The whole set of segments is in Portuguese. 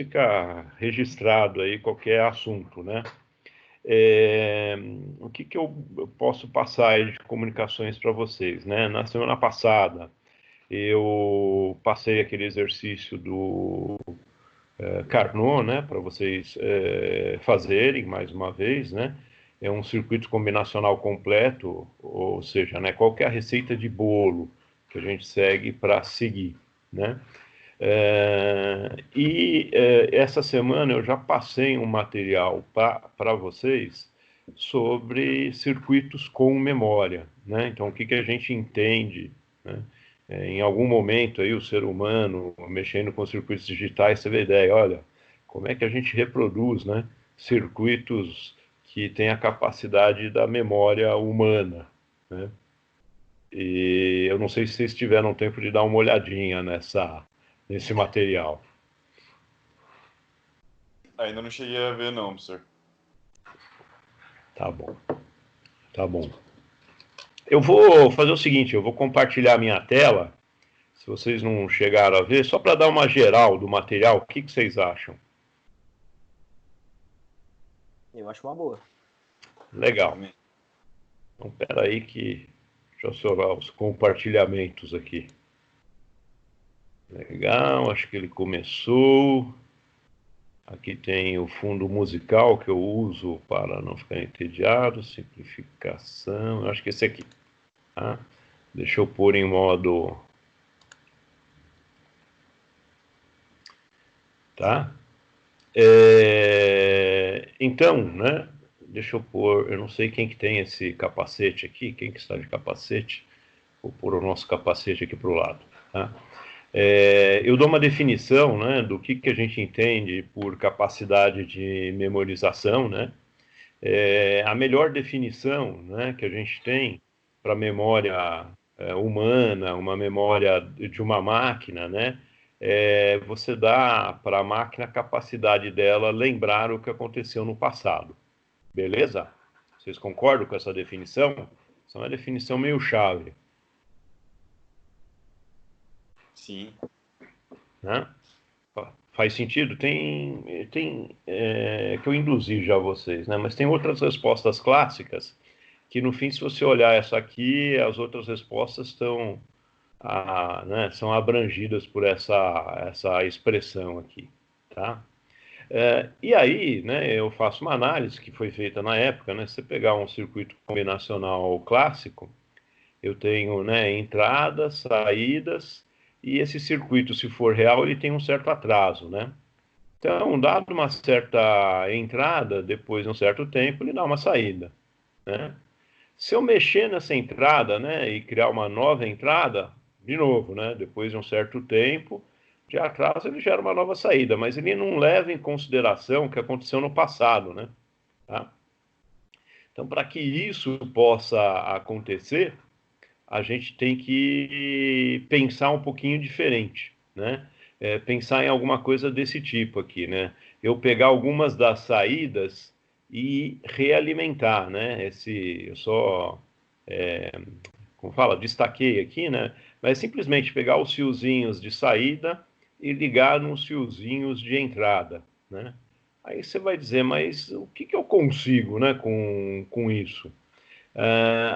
fica registrado aí qualquer assunto, né? O que eu posso passar aí de comunicações para vocês, né? Na semana passada, eu passei aquele exercício do Carnot, né? Para vocês fazerem mais uma vez, né? É um circuito combinacional completo, ou seja, né? Qual que é a receita de bolo que a gente segue para seguir, né? Essa semana eu já passei um material para vocês sobre circuitos com memória, né? Então, o que que a gente entende, né? Em algum momento aí o ser humano mexendo com circuitos digitais teve a ideia, olha, como é que a gente reproduz, né? Circuitos que têm a capacidade da memória humana, né? E eu não sei se vocês tiveram tempo de dar uma olhadinha nesse material. Ainda não cheguei a ver, não, professor. Tá bom, tá bom. Eu vou fazer o seguinte, eu vou compartilhar a minha tela, se vocês não chegaram a ver, só para dar uma geral do material, o que vocês acham? Eu acho uma boa. Legal. Então, espera aí que deixa eu observar os compartilhamentos aqui. Legal, acho que ele começou. Aqui tem o fundo musical que eu uso para não ficar entediado, simplificação, eu acho que esse aqui. Tá? Deixa eu pôr em modo... Tá? Então, né? Deixa eu pôr, eu não sei quem que tem esse capacete aqui, quem que está de capacete. Vou pôr o nosso capacete aqui para o lado. Tá? Eu dou uma definição, né, do que a gente entende por capacidade de memorização, né? A melhor definição, né, que a gente tem para memória humana, uma memória de uma máquina, né? Você dá para a máquina a capacidade dela lembrar o que aconteceu no passado. Beleza? Vocês concordam com essa definição? Essa é uma definição meio chave. Sim. Né? Faz sentido? Tem que eu induzi já vocês, né? Mas tem outras respostas clássicas que, no fim, se você olhar essa aqui, as outras respostas estão, né, são abrangidas por essa expressão aqui, tá? E aí, né, eu faço uma análise que foi feita na época, né? Se você pegar um circuito combinacional clássico, eu tenho, né, entradas, saídas, e esse circuito, se for real, ele tem um certo atraso, né? Então, dado uma certa entrada, depois de um certo tempo, ele dá uma saída, né? Se eu mexer nessa entrada, né, e criar uma nova entrada, de novo, né, depois de um certo tempo de atraso, ele gera uma nova saída, mas ele não leva em consideração o que aconteceu no passado, né? Tá? Então, para que isso possa acontecer, a gente tem que pensar um pouquinho diferente, né? Pensar em alguma coisa desse tipo aqui, né? Eu pegar algumas das saídas e realimentar, né? Eu só, como fala, destaquei aqui, né? Mas simplesmente pegar os fiozinhos de saída e ligar nos fiozinhos de entrada, né? Aí você vai dizer, mas o que eu consigo, né, com isso?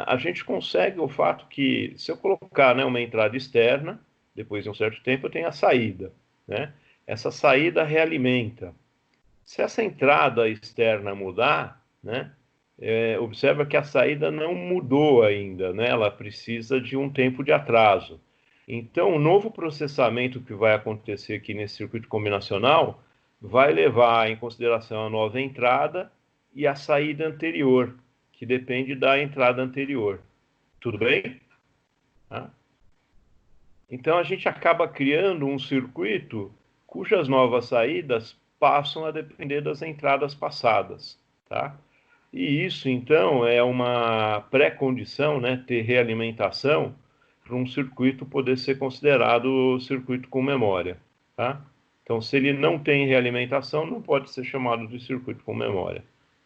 A gente consegue o fato que, se eu colocar, né, uma entrada externa, depois de um certo tempo, eu tenho a saída, né? Essa saída realimenta. Se essa entrada externa mudar, né, observa que a saída não mudou ainda, né? Ela precisa de um tempo de atraso. Então, o novo processamento que vai acontecer aqui nesse circuito combinacional vai levar em consideração a nova entrada e a saída anterior, que depende da entrada anterior. Tudo bem? Tá? Então a gente acaba criando um circuito cujas novas saídas passam a depender das entradas passadas. Tá? E isso, então, é uma pré-condição, né, ter realimentação para um circuito poder ser considerado circuito com memória. Tá? Então, se ele não tem realimentação, não pode ser chamado de circuito com memória.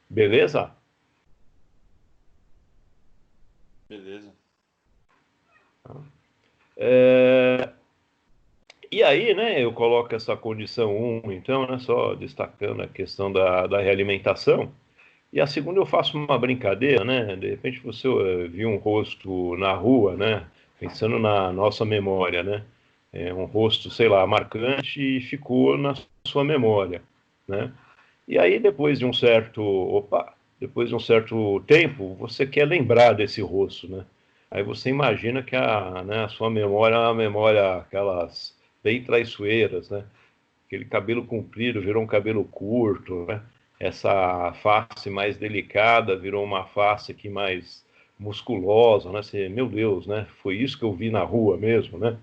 Beleza? Beleza. E aí, né, eu coloco essa condição 1, então, né, só destacando a questão da realimentação. E a segunda eu faço uma brincadeira, né? De repente você viu um rosto na rua, né? Pensando na nossa memória, né? Um rosto, sei lá, marcante e ficou na sua memória, né? E aí depois de um certo tempo, você quer lembrar desse rosto, né? Aí você imagina que a sua memória é uma memória aquelas bem traiçoeiras, né? Aquele cabelo comprido virou um cabelo curto, né? Essa face mais delicada virou uma face aqui mais musculosa, né? Você, meu Deus, né? Foi isso que eu vi na rua mesmo, né?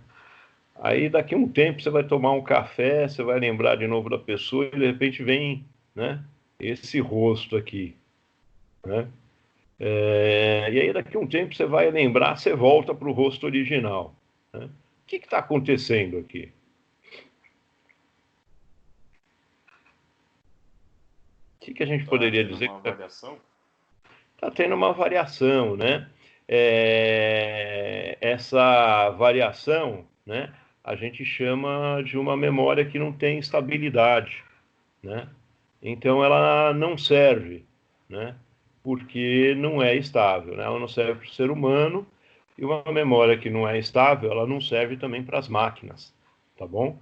Aí daqui a um tempo você vai tomar um café, você vai lembrar de novo da pessoa e de repente vem, né? Esse rosto aqui, né? E aí daqui a um tempo você vai lembrar, você volta para o rosto original, né? O que está acontecendo aqui? O que a gente Tá poderia tendo dizer uma que variação? está tendo uma variação, né? Essa variação, né? A gente chama de uma memória que não tem estabilidade, né? Então ela não serve, né? Porque não é estável, né? Ela não serve para o ser humano e uma memória que não é estável, ela não serve também para as máquinas, tá bom?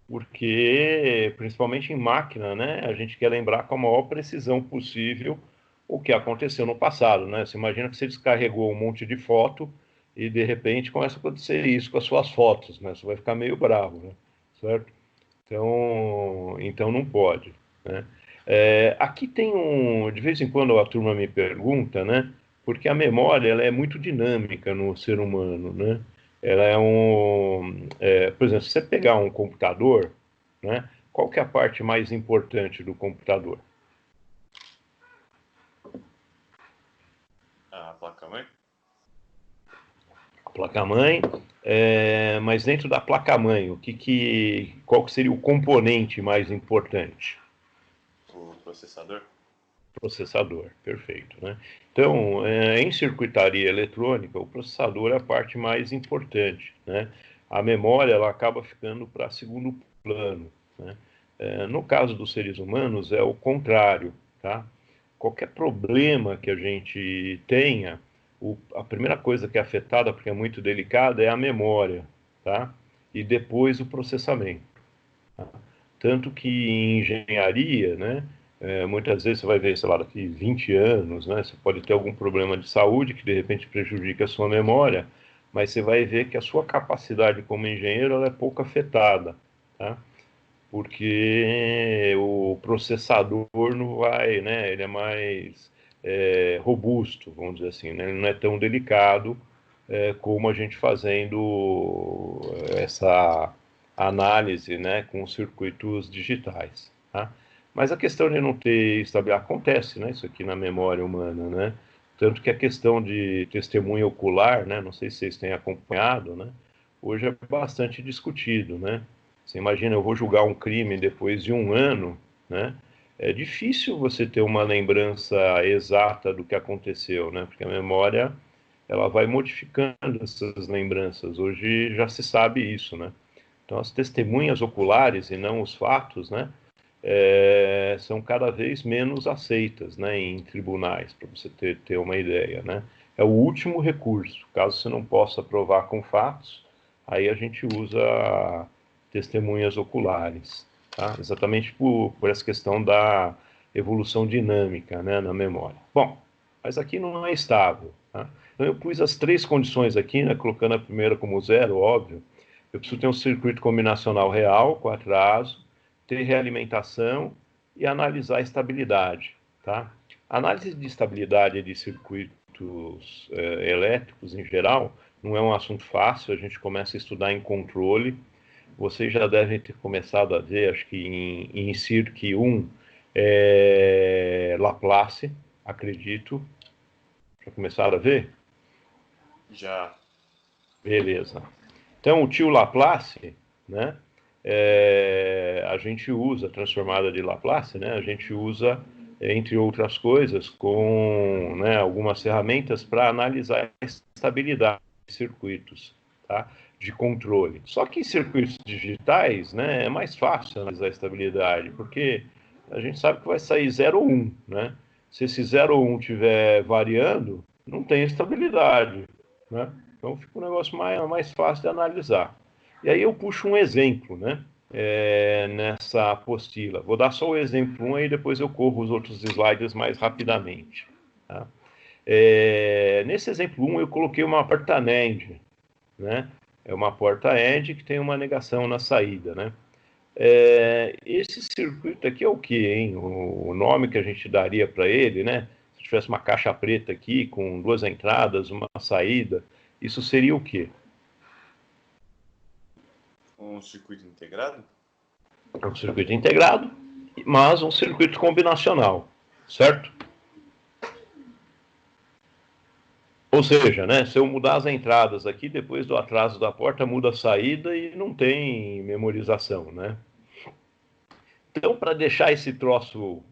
Porque, principalmente em máquina, né, a gente quer lembrar com a maior precisão possível o que aconteceu no passado, né? Você imagina que você descarregou um monte de foto e, de repente, começa a acontecer isso com as suas fotos, né? Você vai ficar meio bravo, né? Certo? Então não pode, né? Aqui tem de vez em quando a turma me pergunta, né? Porque a memória ela é muito dinâmica no ser humano, né? Ela por exemplo, se você pegar um computador, né? Qual que é a parte mais importante do computador? A placa-mãe? A placa-mãe, mas dentro da placa-mãe, qual que seria o componente mais importante? O processador? Processador, perfeito, né? Então, em circuitaria eletrônica, o processador é a parte mais importante, né? A memória ela acaba ficando para segundo plano, né? No caso dos seres humanos é o contrário, tá? Qualquer problema que a gente tenha, a primeira coisa que é afetada, porque é muito delicada, é a memória, tá? E depois o processamento. Tá? Tanto que em engenharia, né? Muitas vezes você vai ver, sei lá, daqui 20 anos, né? Você pode ter algum problema de saúde que de repente prejudica a sua memória, mas você vai ver que a sua capacidade como engenheiro ela é pouco afetada, tá? Porque o processador não vai, né? Ele é mais robusto, vamos dizer assim, né? Ele não é tão delicado como a gente fazendo essa análise, né, com circuitos digitais, tá? Mas a questão de não ter estabilidade acontece, né? Isso aqui na memória humana, né? Tanto que a questão de testemunha ocular, né? Não sei se vocês têm acompanhado, né? Hoje é bastante discutido, né? Você imagina, eu vou julgar um crime depois de um ano, né? É difícil você ter uma lembrança exata do que aconteceu, né? Porque a memória ela vai modificando essas lembranças. Hoje já se sabe isso, né? Então as testemunhas oculares e não os fatos, né? São cada vez menos aceitas, né? Em tribunais, para você ter uma ideia, né? É o último recurso. Caso você não possa provar com fatos, aí a gente usa testemunhas oculares, tá? Exatamente por essa questão da evolução dinâmica, né, na memória. Bom, mas aqui não é estável, tá? Então eu pus as três condições aqui, né, colocando a primeira como zero, óbvio. Eu preciso ter um circuito combinacional real, com atraso, ter realimentação e analisar a estabilidade, tá? A análise de estabilidade de circuitos elétricos em geral não é um assunto fácil, a gente começa a estudar em controle. Vocês já devem ter começado a ver, acho que em Circuit 1, Laplace, acredito. Já começaram a ver? Já. Beleza. Então, o tio Laplace, né? A gente usa a transformada de Laplace, né? A gente usa, entre outras coisas, com né, algumas ferramentas para analisar a estabilidade de circuitos, tá? de controle. Só que em circuitos digitais, né, é mais fácil analisar a estabilidade, porque a gente sabe que vai sair 0 ou 1, né? Se esse 0 ou 1 estiver variando, não tem estabilidade, né? Então fica um negócio mais fácil de analisar. E aí eu puxo um exemplo, né? Nessa apostila. Vou dar só o exemplo 1 e depois eu corro os outros slides mais rapidamente. Tá? Nesse exemplo 1 eu coloquei uma porta NAND, né? É uma porta AND que tem uma negação na saída, né? Esse circuito aqui é o que, hein? O nome que a gente daria para ele, né? Se tivesse uma caixa preta aqui com 2 entradas, uma saída, isso seria o quê? Um circuito integrado? É um circuito integrado, mas um circuito combinacional, certo? Ou seja, né, se eu mudar as entradas aqui, depois do atraso da porta, muda a saída e não tem memorização, né? Então, para deixar esse troço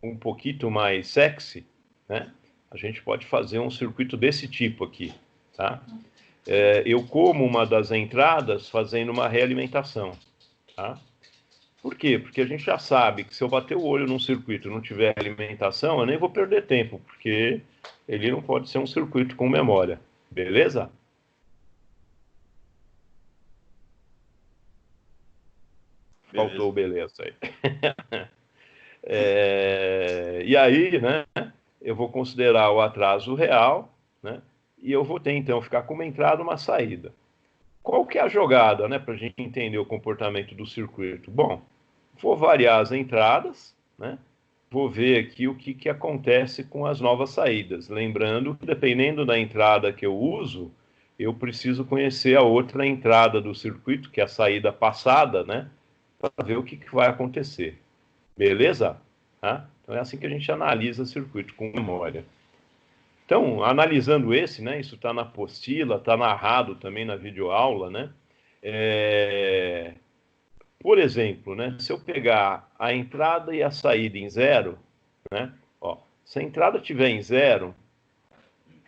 um pouquinho mais sexy, né, a gente pode fazer um circuito desse tipo aqui, tá? Eu como uma das entradas fazendo uma realimentação, tá? Por quê? Porque a gente já sabe que se eu bater o olho num circuito e não tiver alimentação, eu nem vou perder tempo, porque ele não pode ser um circuito com memória. Beleza? Faltou beleza aí. E aí, né, eu vou considerar o atraso real, né, e eu vou ter, então, ficar com uma entrada e uma saída. Qual que é a jogada, né, para a gente entender o comportamento do circuito? Bom, vou variar as entradas, né, vou ver aqui o que acontece com as novas saídas. Lembrando que, dependendo da entrada que eu uso, eu preciso conhecer a outra entrada do circuito, que é a saída passada, né, para ver o que vai acontecer. Beleza? Tá? Então é assim que a gente analisa circuito com memória. Então, analisando esse, né, isso está na apostila, está narrado também na videoaula, né? Por exemplo, né, se eu pegar a entrada e a saída em 0, né, ó, se a entrada estiver em 0,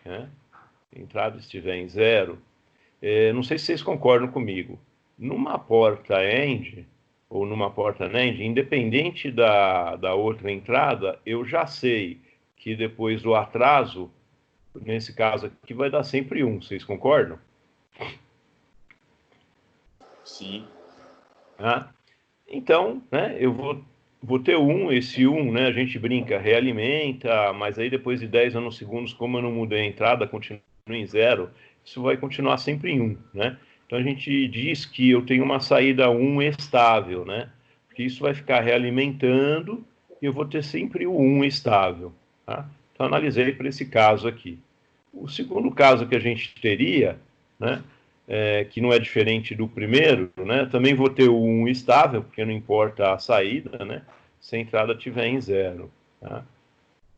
né, a entrada estiver em 0, não sei se vocês concordam comigo, numa porta AND ou numa porta NAND, independente da outra entrada, eu já sei que depois do atraso, nesse caso aqui, vai dar sempre 1. Vocês concordam? Sim. Então, né, eu vou ter 1, esse 1, né, a gente brinca, realimenta, mas aí depois de 10 nanosegundos, como eu não mudei a entrada, continua em 0, isso vai continuar sempre em 1, né? Então a gente diz que eu tenho uma saída 1 estável, né? Porque isso vai ficar realimentando e eu vou ter sempre o 1 estável, tá? Então analisei para esse caso aqui. O segundo caso que a gente teria, né, que não é diferente do primeiro, né, também vou ter o 1 estável, porque não importa a saída, né, se a entrada estiver em 0. Tá?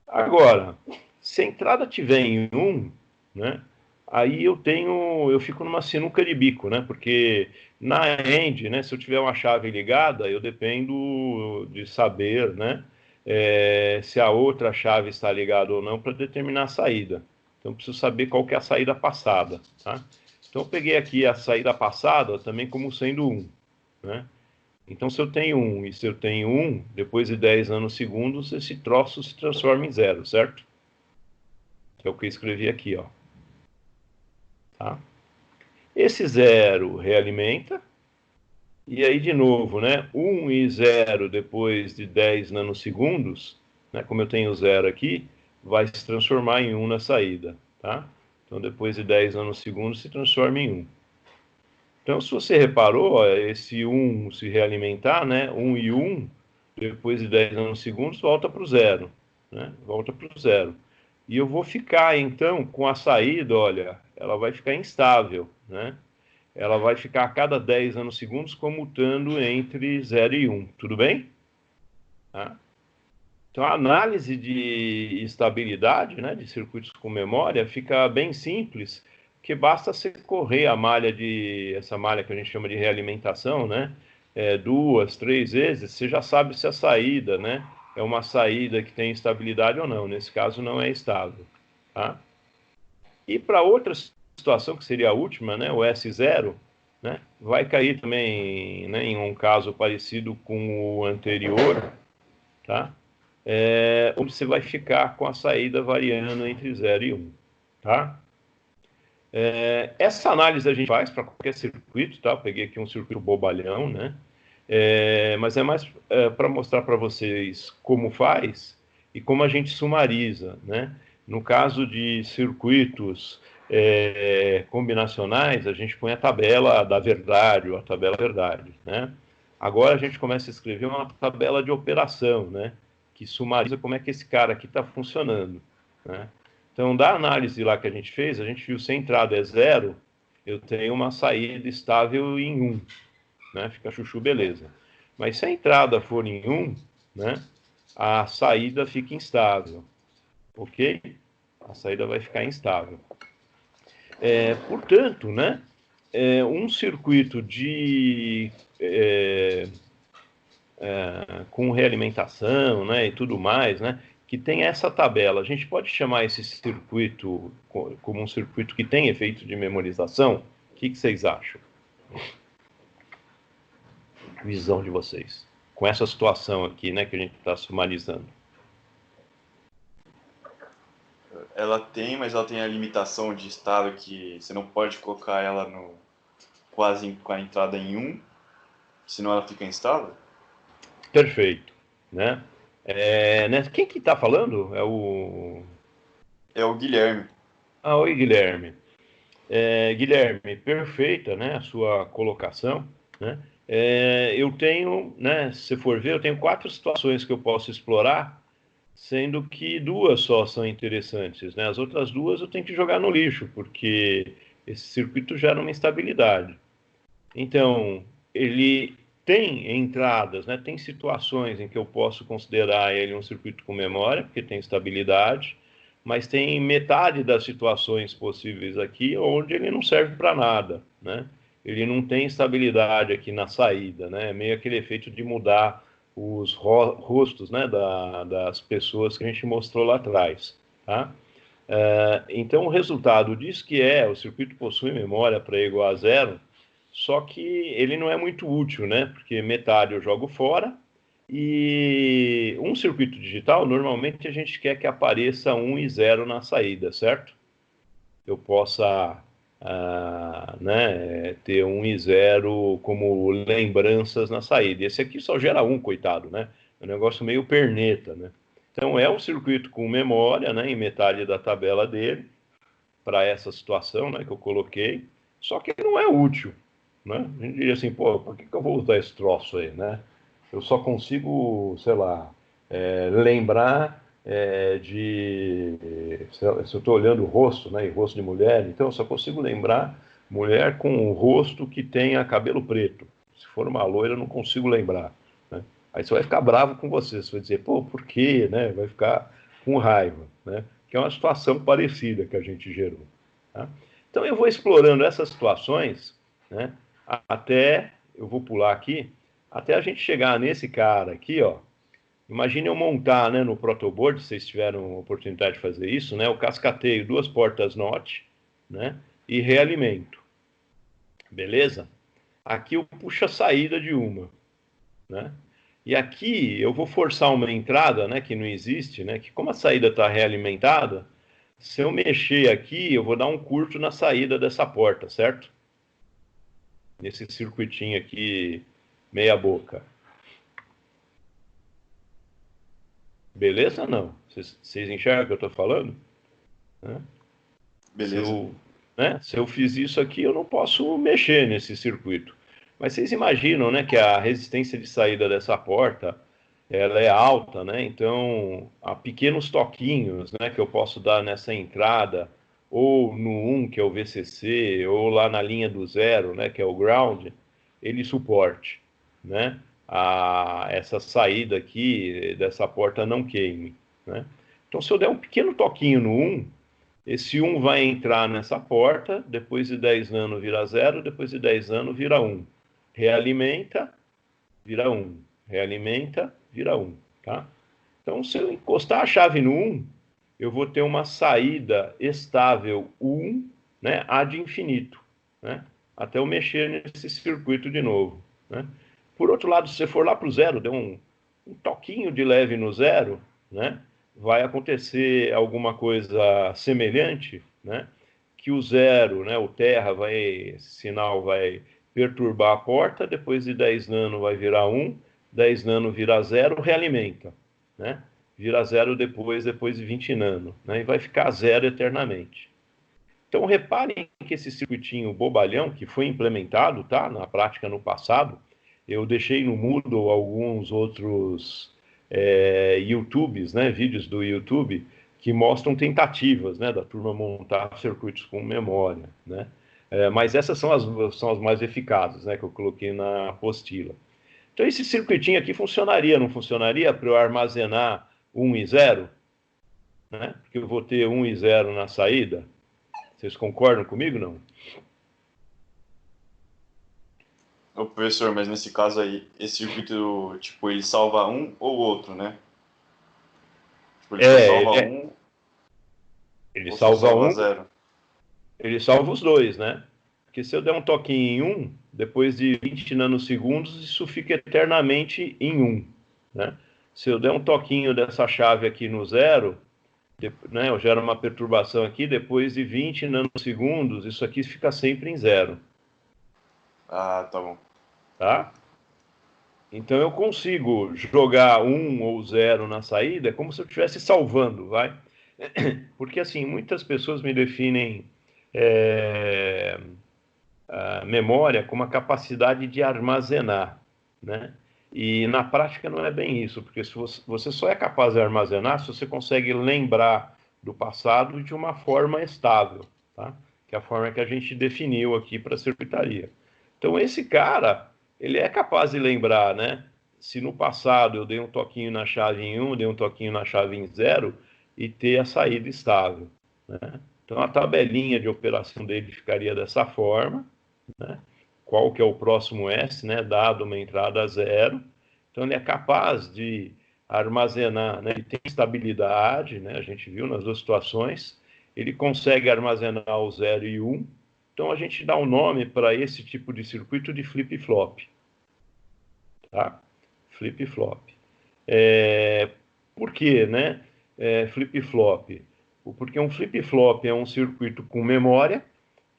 Agora, se a entrada estiver em 1, né, aí eu fico numa sinuca de bico, né, porque na end, né, se eu tiver uma chave ligada, eu dependo de saber, né, se a outra chave está ligada ou não para determinar a saída. Então, eu preciso saber qual que é a saída passada, tá? Então, eu peguei aqui a saída passada também como sendo 1, né? Então, se eu tenho 1 e se eu tenho 1, depois de 10 nanosegundos, esse troço se transforma em 0, certo? Que é o que eu escrevi aqui, ó. Tá? Esse 0 realimenta, e aí, de novo, né? 1 e 0 depois de 10 nanosegundos, né? Como eu tenho 0 aqui, vai se transformar em 1 na saída, tá? Então, depois de 10 nanosegundos, se transforma em 1. Então, se você reparou, ó, esse 1 se realimentar, né? 1 e 1, depois de 10 nanosegundos, volta para o 0, né? Volta para o 0. E eu vou ficar, então, com a saída, olha, ela vai ficar instável, né? Ela vai ficar a cada 10 nanosegundos comutando entre 0 e 1, tudo bem? Tá? Então, a análise de estabilidade, né, de circuitos com memória fica bem simples, que basta você correr a malha essa malha que a gente chama de realimentação, né, 2, 3 vezes, você já sabe se a saída, né, é uma saída que tem estabilidade ou não. Nesse caso, não é estável. Tá? E para outra situação, que seria a última, né, o S0, né? Vai cair também, né, em um caso parecido com o anterior, tá? Onde você vai ficar com a saída variando entre 0 e 1, tá? Essa análise a gente faz para qualquer circuito, tá? Eu peguei aqui um circuito bobalhão, né? Mas é mais para mostrar para vocês como faz e como a gente sumariza, né? No caso de circuitos combinacionais, a gente põe a tabela da verdade ou a tabela verdade, né? Agora a gente começa a escrever uma tabela de operação, né? Que sumariza como é que esse cara aqui está funcionando, né? Então, da análise lá que a gente fez, a gente viu se a entrada é 0, eu tenho uma saída estável em 1, né? Fica chuchu, beleza. Mas se a entrada for em 1, né? A saída fica instável, ok? A saída vai ficar instável. Portanto, né? Um circuito de com realimentação, né, e tudo mais, né, que tem essa tabela. A gente pode chamar esse circuito como um circuito que tem efeito de memorização? O que vocês acham? Visão de vocês. Com essa situação aqui, né, que a gente está sumarizando. Ela tem, mas ela tem a limitação de estado que você não pode colocar ela no quase com a entrada em 1, senão ela fica instável? Perfeito, né? Quem que está falando? É o Guilherme. Oi, Guilherme. Guilherme, perfeita, né, a sua colocação, né? Eu tenho, né, se for ver, eu tenho 4 situações que eu posso explorar, sendo que 2 só são interessantes, né? As outras 2 eu tenho que jogar no lixo, porque esse circuito gera uma instabilidade. Então, ele tem entradas, né? Tem situações em que eu posso considerar ele um circuito com memória, porque tem estabilidade, mas tem metade das situações possíveis aqui onde ele não serve para nada, né? Ele não tem estabilidade aqui na saída, né? É meio aquele efeito de mudar os rostos, né, das pessoas que a gente mostrou lá atrás, tá? Então, o resultado disso que o circuito possui memória para igual a 0, só que ele não é muito útil, né? Porque metade eu jogo fora e um circuito digital, normalmente a gente quer que apareça 1 e 0 na saída, certo? Eu possa né, ter 1 e 0 como lembranças na saída. Esse aqui só gera 1, coitado, né? É um negócio meio perneta, né? Então é um circuito com memória, né, em metade da tabela dele, para essa situação, né, que eu coloquei, só que não é útil, né? A gente diria assim, pô, por que eu vou usar esse troço aí, né? Eu só consigo, sei lá, lembrar se eu estou olhando o rosto, né, e rosto de mulher, então eu só consigo lembrar mulher com o rosto que tenha cabelo preto. Se for uma loira, eu não consigo lembrar, né? Aí você vai ficar bravo com você vai dizer, pô, por quê, né? Vai ficar com raiva, né? Que é uma situação parecida que a gente gerou, tá? Então eu vou explorando essas situações, né? Até, eu vou pular aqui, até a gente chegar nesse cara aqui, ó. Imagine eu montar, né, no protoboard, se vocês tiveram oportunidade de fazer isso, né, o cascateio, 2 portas NOT, né, e realimento. Beleza? Aqui eu puxo a saída de uma, né? E aqui eu vou forçar uma entrada, né, que não existe, né, que como a saída está realimentada, se eu mexer aqui, eu vou dar um curto na saída dessa porta, certo? Nesse circuitinho aqui, meia boca. Beleza ou não? Vocês enxergam o que eu estou falando? Né? Beleza. Se eu fiz isso aqui, eu não posso mexer nesse circuito. Mas vocês imaginam, né, que a resistência de saída dessa porta, ela é alta, né? Então, há pequenos toquinhos, né, que eu posso dar nessa entrada, ou no 1, que é o VCC, ou lá na linha do 0, né, que é o ground, ele suporte, né? Essa saída aqui dessa porta não queime, né? Então, se eu der um pequeno toquinho no 1, esse 1 vai entrar nessa porta, depois de 10 anos vira 0, depois de 10 anos vira 1. Realimenta, vira 1. Realimenta, vira 1. Tá? Então, se eu encostar a chave no 1, eu vou ter uma saída estável 1, né, ad infinito. Né? até eu mexer nesse circuito de novo, né? Por outro lado, se você for lá para o zero, der um toquinho de leve no zero, né? Vai acontecer alguma coisa semelhante, né? Que o zero, né? O terra vai, esse sinal vai perturbar a porta, depois de 10 nano vai virar 1, 10 nano vira 0, realimenta, né? Vira 0 depois de 20 nano, né? E vai ficar 0 eternamente. Então reparem que esse circuitinho bobalhão que foi implementado, tá, na prática no passado, eu deixei no Moodle alguns outros YouTubes, né, vídeos do YouTube que mostram tentativas, né, da turma montar circuitos com memória, né. Mas essas são as mais eficazes, né, que eu coloquei na apostila. Então esse circuitinho aqui funcionaria, não funcionaria para eu armazenar 1 e 0, né? Porque eu vou ter 1 e 0 na saída. Vocês concordam comigo, não? Ô, professor, mas nesse caso aí, esse circuito, tipo, ele salva um ou outro, né? Tipo, ele só salva um ele ou só salva salva um, zero? ele salva os dois, né? Porque se eu der um toquinho em um, depois de 20 nanosegundos, isso fica eternamente em um, né? Se eu der um toquinho dessa chave aqui no zero, né, eu gero uma perturbação aqui, depois de 20 nanosegundos, isso aqui fica sempre em zero, Ah, tá bom. tá? Então eu consigo jogar 1 ou 0 na saída, como se eu estivesse salvando, vai? Porque assim, muitas pessoas me definem a memória como a capacidade de armazenar, né? E na prática não é bem isso, porque se você só é capaz de armazenar se você consegue lembrar do passado de uma forma estável, tá? Que é a forma que a gente definiu aqui para a circuitaria. Então esse cara, ele é capaz de lembrar, né? Se no passado eu dei um toquinho na chave em 1, dei um toquinho na chave em 0 e ter a saída estável, né? Então a tabelinha de operação dele ficaria dessa forma, né? Qual que é o próximo S, né? Dado uma entrada 0. Então ele é capaz de armazenar, né? Ele tem estabilidade, né? A gente viu nas duas situações. Ele consegue armazenar o 0 e 1. Então a gente dá um nome para esse tipo de circuito de flip-flop, tá? Flip-flop. Por quê, né? Flip-flop. Porque um flip-flop é um circuito com memória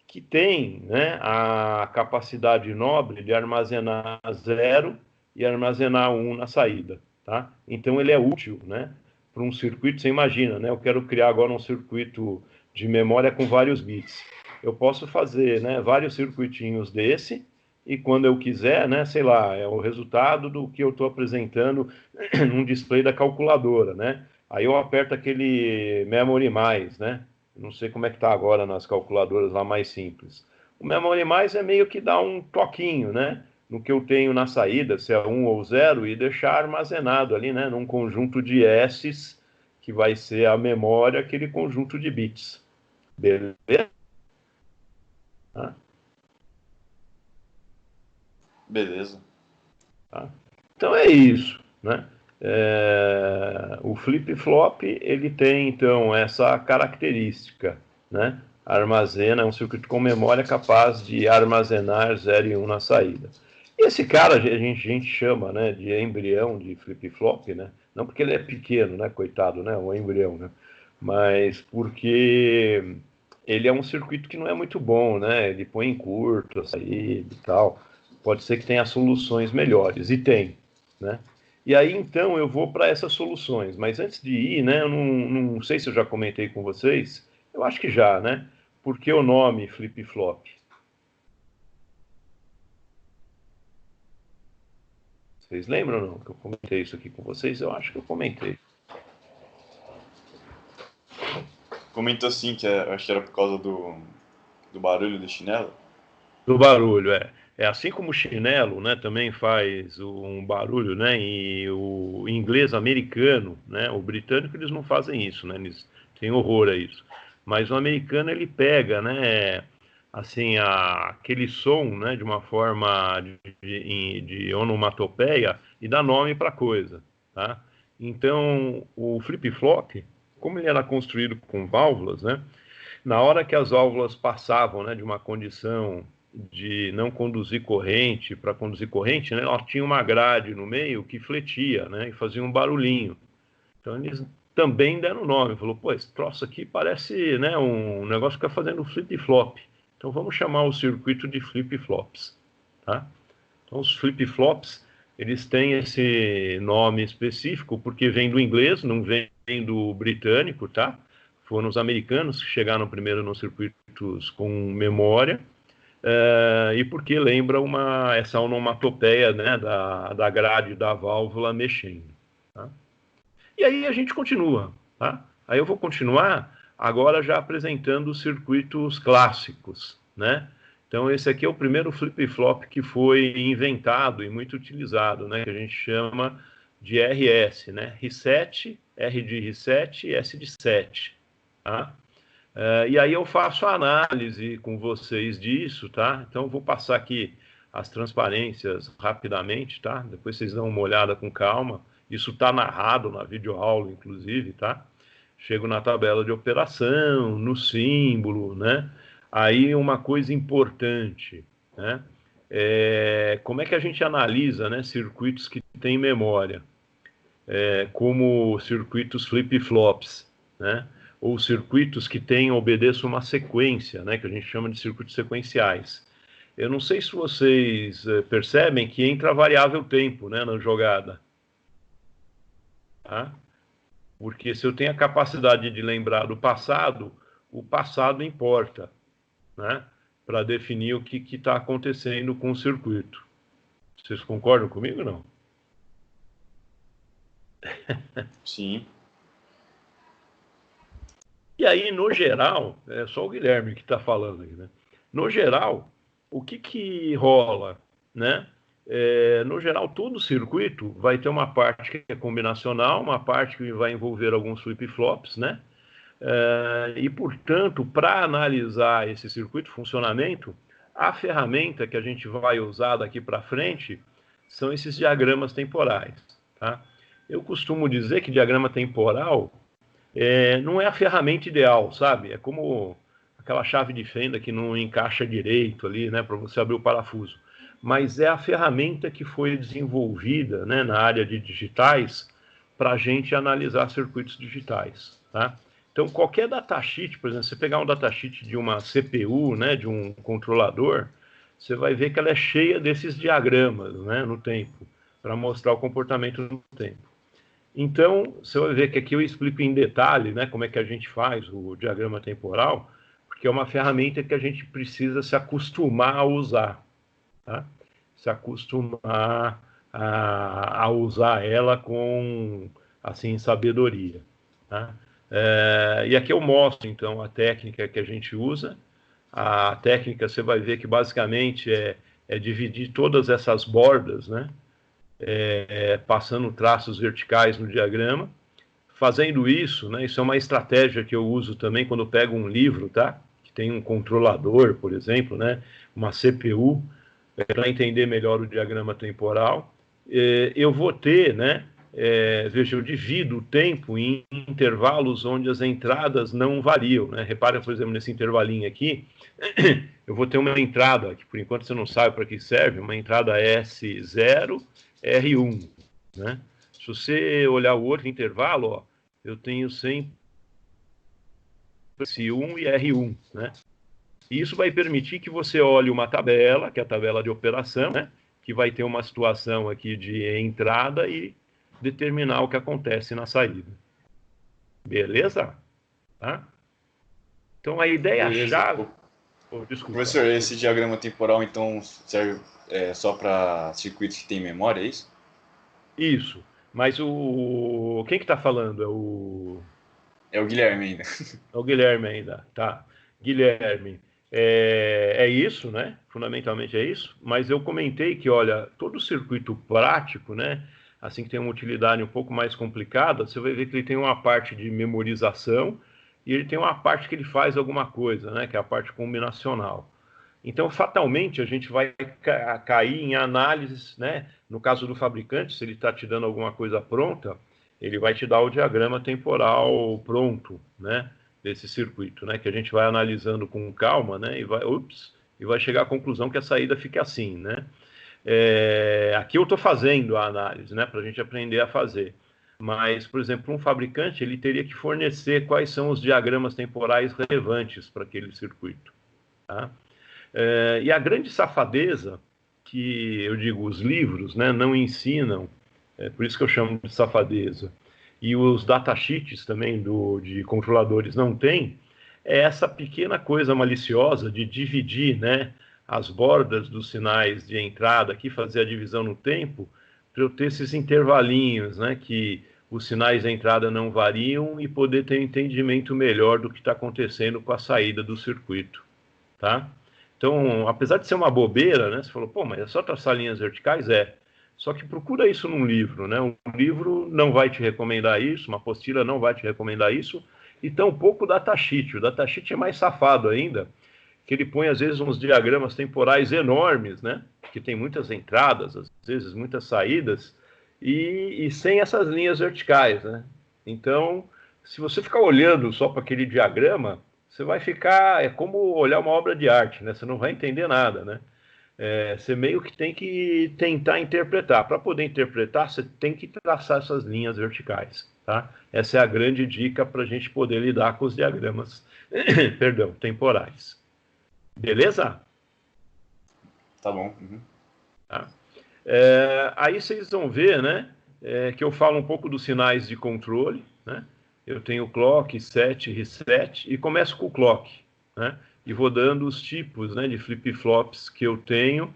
que tem, né, a capacidade nobre de armazenar 0 e armazenar 1 na saída, tá? Então ele é útil, né, para um circuito. Você imagina, né? Eu quero criar agora um circuito de memória com vários bits. Eu posso fazer, né, vários circuitinhos desse e quando eu quiser, né, sei lá, é o resultado do que eu estou apresentando num display da calculadora, né? Aí eu aperto aquele memory mais, né? Não sei como é que está agora nas calculadoras lá mais simples. O memory mais é meio que dar um toquinho, né? No que eu tenho na saída, se é 1 ou 0, e deixar armazenado ali, né? Num conjunto de S's, que vai ser a memória, aquele conjunto de bits. Beleza? Tá? Beleza. Tá? Então é isso, né? O flip-flop ele tem então essa característica, né? Armazena, é um circuito com memória capaz de armazenar 0 e 1 na saída. E esse cara a gente chama, né, de embrião de flip-flop, né? Não porque ele é pequeno, né, coitado, né, um embrião, né? Mas porque ele é um circuito que não é muito bom, né? Ele põe em curto a saída e tal. Pode ser que tenha soluções melhores, e tem, né? E aí, então, eu vou para essas soluções. Mas antes de ir, né, eu não sei se eu já comentei com vocês, eu acho que já, né? Por que o nome flip-flop? Vocês lembram ou não que eu comentei isso aqui com vocês? Eu acho que eu comentei. Comentou assim que acho que era por causa do barulho do chinelo. Do barulho, é. É assim como o chinelo, né, também faz um barulho, né, e o inglês americano, né, o britânico eles não fazem isso, né, eles têm horror a isso. Mas o americano ele pega, né, assim, aquele som, né, de uma forma de onomatopeia e dá nome para coisa, tá? Então, o flip-flop, como ele era construído com válvulas, né, na hora que as válvulas passavam, né, de uma condição de não conduzir corrente para conduzir corrente, né, ela tinha uma grade no meio que fletia, né, e fazia um barulhinho. Então eles também deram o nome, falou, pô, esse troço aqui parece, né, um negócio que fica fazendo flip-flop. Então vamos chamar o circuito de flip-flops, tá? Então os flip-flops, eles têm esse nome específico porque vem do inglês, não vem do britânico, tá? Foram os americanos que chegaram primeiro nos circuitos com memória, e porque lembra essa onomatopeia, né, da grade da válvula mexendo. Tá? E aí a gente continua. Tá? Aí eu vou continuar agora já apresentando os circuitos clássicos. Né? Então esse aqui é o primeiro flip-flop que foi inventado e muito utilizado, né, que a gente chama de RS, né? Reset, R de reset e S de set. Tá? E aí eu faço a análise com vocês disso, tá? Então eu vou passar aqui as transparências rapidamente, tá? Depois vocês dão uma olhada com calma. Isso está narrado na videoaula, inclusive, tá? Chego na tabela de operação, no símbolo, né? Aí uma coisa importante, né? Como é que a gente analisa, né, circuitos que têm memória, como circuitos flip-flops, né? Ou circuitos que obedeçam uma sequência, né, que a gente chama de circuitos sequenciais. Eu não sei se vocês percebem que entra a variável tempo, né, na jogada. Tá? Porque se eu tenho a capacidade de lembrar do passado, o passado importa, né, para definir o que está acontecendo com o circuito. Vocês concordam comigo ou não? Sim. E aí, no geral, é só o Guilherme que está falando aqui, né? No geral, o que rola, né? No geral, todo circuito vai ter uma parte que é combinacional, uma parte que vai envolver alguns flip-flops, né? E, portanto, para analisar esse circuito, funcionamento, a ferramenta que a gente vai usar daqui para frente são esses diagramas temporais, tá? Eu costumo dizer que diagrama temporal não é a ferramenta ideal, sabe? É como aquela chave de fenda que não encaixa direito ali, né, para você abrir o parafuso. Mas é a ferramenta que foi desenvolvida, né, na área de digitais para a gente analisar circuitos digitais, tá? Então, qualquer datasheet, por exemplo, você pegar um datasheet de uma CPU, né, de um controlador, você vai ver que ela é cheia desses diagramas, né, no tempo, para mostrar o comportamento no tempo. Então, você vai ver que aqui eu explico em detalhe, né, como é que a gente faz o diagrama temporal, porque é uma ferramenta que a gente precisa se acostumar a usar, tá? Se acostumar a usar ela com, assim, sabedoria, tá? E aqui eu mostro, então, a técnica que a gente usa. A técnica, você vai ver que, basicamente, é dividir todas essas bordas, né? Passando traços verticais no diagrama. Fazendo isso, né, isso é uma estratégia que eu uso também quando eu pego um livro, tá? Que tem um controlador, por exemplo, né, uma CPU, para entender melhor o diagrama temporal. Eu vou ter, né, veja, eu divido o tempo em intervalos onde as entradas não variam, né? Repara, por exemplo, nesse intervalinho aqui, eu vou ter uma entrada, que por enquanto você não sabe para que serve, uma entrada S0, R1, né? Se você olhar o outro intervalo, ó, eu tenho sempre S1 e R1, né? E isso vai permitir que você olhe uma tabela, que é a tabela de operação, né? Que vai ter uma situação aqui de entrada e determinar o que acontece na saída. Beleza? Tá? Então a ideia-chave... Desculpa. Professor, esse diagrama temporal, então, serve só para circuitos que têm memória, é isso? Isso. Mas quem que está falando? É o Guilherme ainda. É o Guilherme ainda, tá. Guilherme, é isso, né? Fundamentalmente é isso. Mas eu comentei que, olha, todo circuito prático, né? Assim que tem uma utilidade um pouco mais complicada, você vai ver que ele tem uma parte de memorização e ele tem uma parte que ele faz alguma coisa, né? Que é a parte combinacional. Então, fatalmente, a gente vai cair em análises, né? No caso do fabricante, se ele está te dando alguma coisa pronta, ele vai te dar o diagrama temporal pronto, né? Desse circuito, né? Que a gente vai analisando com calma, né? e vai chegar à conclusão que a saída fica assim, né? Aqui eu estou fazendo a análise, né, para a gente aprender a fazer. Mas, por exemplo, um fabricante ele teria que fornecer quais são os diagramas temporais relevantes para aquele circuito. Tá? E a grande safadeza que eu digo, os livros, né, não ensinam, por isso que eu chamo de safadeza, e os datasheets também de controladores não têm, é essa pequena coisa maliciosa de dividir, né, as bordas dos sinais de entrada aqui, fazer a divisão no tempo, para eu ter esses intervalinhos, né, que os sinais de entrada não variam e poder ter um entendimento melhor do que está acontecendo com a saída do circuito, tá? Então, apesar de ser uma bobeira, né, você falou, pô, mas é só traçar linhas verticais? Só que procura isso num livro, né? Um livro não vai te recomendar isso, uma apostila não vai te recomendar isso, e tampouco o datasheet. O datasheet é mais safado ainda, que ele põe, às vezes, uns diagramas temporais enormes, né? Que tem muitas entradas, às vezes muitas saídas, e sem essas linhas verticais, né? Então, se você ficar olhando só para aquele diagrama, você vai ficar... É como olhar uma obra de arte, né? Você não vai entender nada, né? Você meio que tem que tentar interpretar. Para poder interpretar, você tem que traçar essas linhas verticais, tá? Essa é a grande dica para a gente poder lidar com os diagramas perdão, temporais. Beleza? Tá bom. Uhum. Tá. Aí vocês vão ver, né, que eu falo um pouco dos sinais de controle, né? Eu tenho clock, set, reset, e começo com o clock, né? E vou dando os tipos, né, de flip-flops que eu tenho,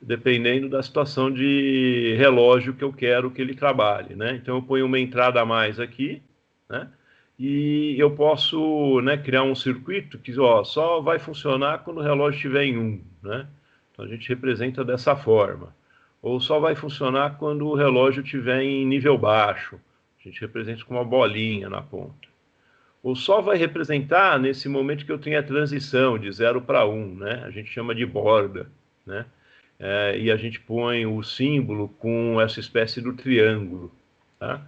dependendo da situação de relógio que eu quero que ele trabalhe, né? Então eu ponho uma entrada a mais aqui, né? E eu posso, né, criar um circuito que só vai funcionar quando o relógio estiver em 1, né? Então a gente representa dessa forma. Ou só vai funcionar quando o relógio estiver em nível baixo. A gente representa com uma bolinha na ponta. Ou só vai representar nesse momento que eu tenho a transição de 0 para 1, né? A gente chama de borda, né? E a gente põe o símbolo com essa espécie do triângulo, tá?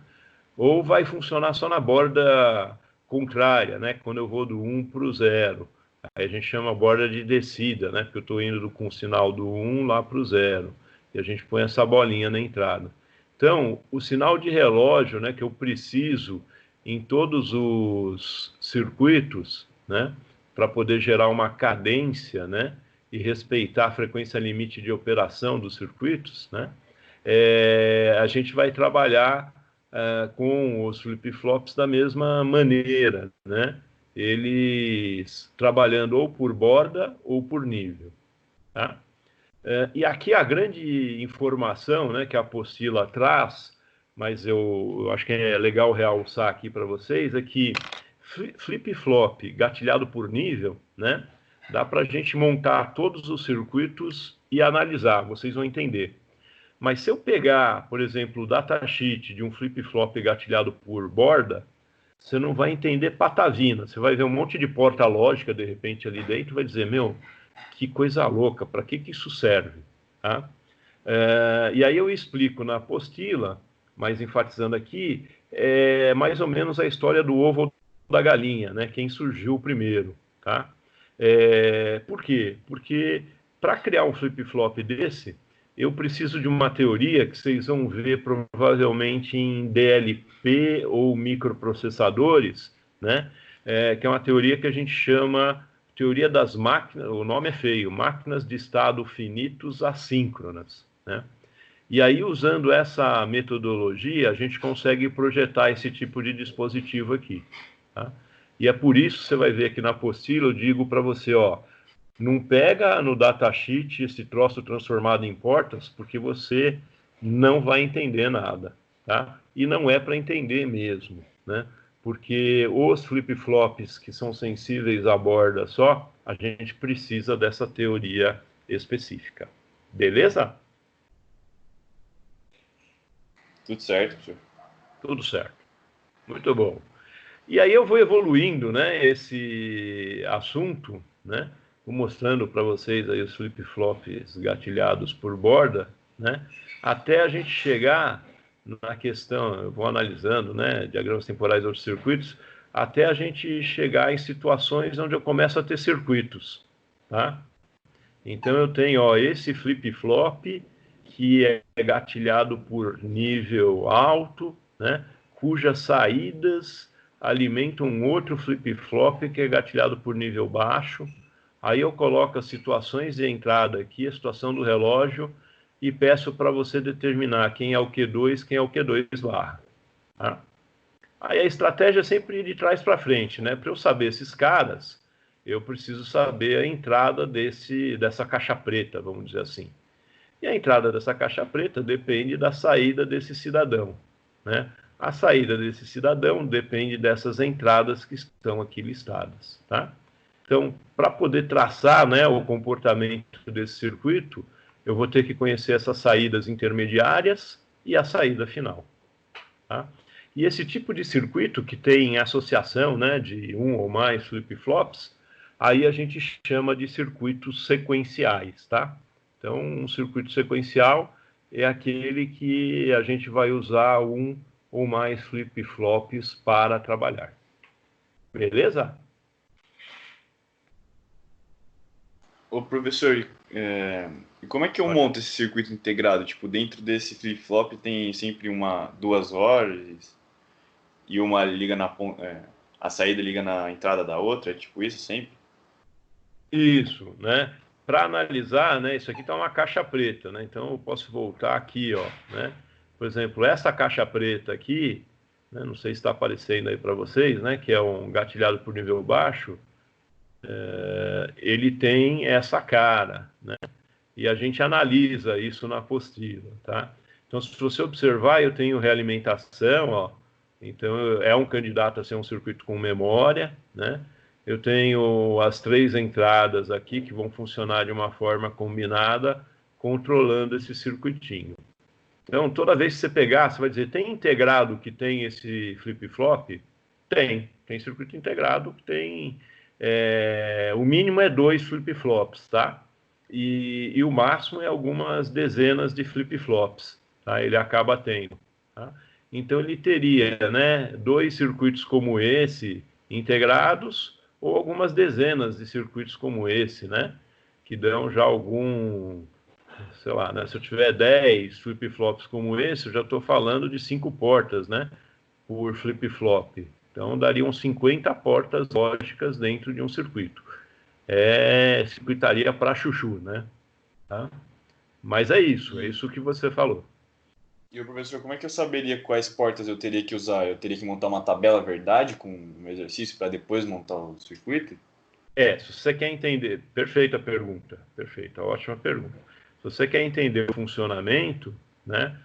Ou vai funcionar só na borda contrária, né? Quando eu vou do 1 para o 0. Aí a gente chama a borda de descida, né? Porque eu estou indo com o sinal do 1 lá para o 0. E a gente põe essa bolinha na entrada. Então, o sinal de relógio, né, que eu preciso em todos os circuitos, né, para poder gerar uma cadência, né, e respeitar a frequência limite de operação dos circuitos, né, a gente vai trabalhar com os flip-flops da mesma maneira, né, eles trabalhando ou por borda ou por nível, tá? E aqui a grande informação, né, que a apostila traz, mas eu acho que é legal realçar aqui para vocês, é que flip-flop gatilhado por nível, né, dá para a gente montar todos os circuitos e analisar, vocês vão entender. Mas se eu pegar, por exemplo, o datasheet de um flip-flop gatilhado por borda, você não vai entender patavina. Você vai ver um monte de porta lógica, de repente, ali dentro, e vai dizer, meu, que coisa louca, para que isso serve? Tá? E aí eu explico na apostila, mas enfatizando aqui, mais ou menos a história do ovo ou da galinha, né? Quem surgiu primeiro, tá? Por quê? Porque para criar um flip-flop desse, eu preciso de uma teoria que vocês vão ver provavelmente em DLP ou microprocessadores, né? Que é uma teoria que a gente chama teoria das máquinas, o nome é feio, máquinas de estado finitos assíncronas, né? E aí, usando essa metodologia, a gente consegue projetar esse tipo de dispositivo aqui, tá? E é por isso que você vai ver aqui na apostila, eu digo para você, não pega no datasheet esse troço transformado em portas, porque você não vai entender nada, tá? E não é para entender mesmo, né? Porque os flip-flops que são sensíveis à borda só, a gente precisa dessa teoria específica. Beleza? Tudo certo, tio. Tudo certo. Muito bom. E aí eu vou evoluindo, né, esse assunto, né? Vou mostrando para vocês aí os flip-flops gatilhados por borda, né? Até a gente chegar na questão, eu vou analisando, né, diagramas temporais de outros circuitos, até a gente chegar em situações onde eu começo a ter circuitos, tá? Então eu tenho, ó, esse flip-flop que é gatilhado por nível alto, né, cujas saídas alimentam um outro flip-flop que é gatilhado por nível baixo. Aí eu coloco as situações de entrada aqui, a situação do relógio, e peço para você determinar quem é o Q2, quem é o Q2 barra. Tá? Aí a estratégia é sempre de trás para frente, né? Para eu saber esses caras, eu preciso saber a entrada dessa caixa preta, vamos dizer assim. E a entrada dessa caixa preta depende da saída desse cidadão, né? A saída desse cidadão depende dessas entradas que estão aqui listadas, tá? Então, para poder traçar, né, o comportamento desse circuito, eu vou ter que conhecer essas saídas intermediárias e a saída final, tá? E esse tipo de circuito que tem associação, né, de um ou mais flip-flops, aí a gente chama de circuitos sequenciais, tá? Então, um circuito sequencial é aquele que a gente vai usar um ou mais flip-flops para trabalhar. Beleza? Ô, professor, e como é que eu monto esse circuito integrado? Tipo, dentro desse flip-flop tem sempre duas horas e uma liga a saída liga na entrada da outra, é tipo isso sempre? Isso, né? Para analisar, né? Isso aqui está uma caixa preta, né? Então eu posso voltar aqui, ó, né? Por exemplo, essa caixa preta aqui, né? Não sei se está aparecendo aí para vocês, né? Que é um gatilhado por nível baixo. Ele tem essa cara, né? E a gente analisa isso na apostila, tá? Então, se você observar, eu tenho realimentação, ó. Então, é um candidato a ser um circuito com memória, né? Eu tenho as 3 entradas aqui que vão funcionar de uma forma combinada, controlando esse circuitinho. Então, toda vez que você pegar, você vai dizer, tem integrado que tem esse flip-flop? Tem circuito integrado que tem, o mínimo é 2 flip-flops, tá? E o máximo é algumas dezenas de flip-flops, tá? Ele acaba tendo, tá? Então, ele teria, né, 2 circuitos como esse integrados ou algumas dezenas de circuitos como esse, né? Que dão já algum, sei lá, né? Se eu tiver 10 flip-flops como esse, eu já estou falando de 5 portas, né? Por flip-flop. Então, dariam 50 portas lógicas dentro de um circuito. É circuitaria para chuchu, né? Tá? Mas é isso que você falou. E o professor, como é que eu saberia quais portas eu teria que usar? Eu teria que montar uma tabela verdade com um exercício para depois montar o circuito? Se você quer entender, perfeita pergunta, perfeita, ótima pergunta. Se você quer entender o funcionamento, né?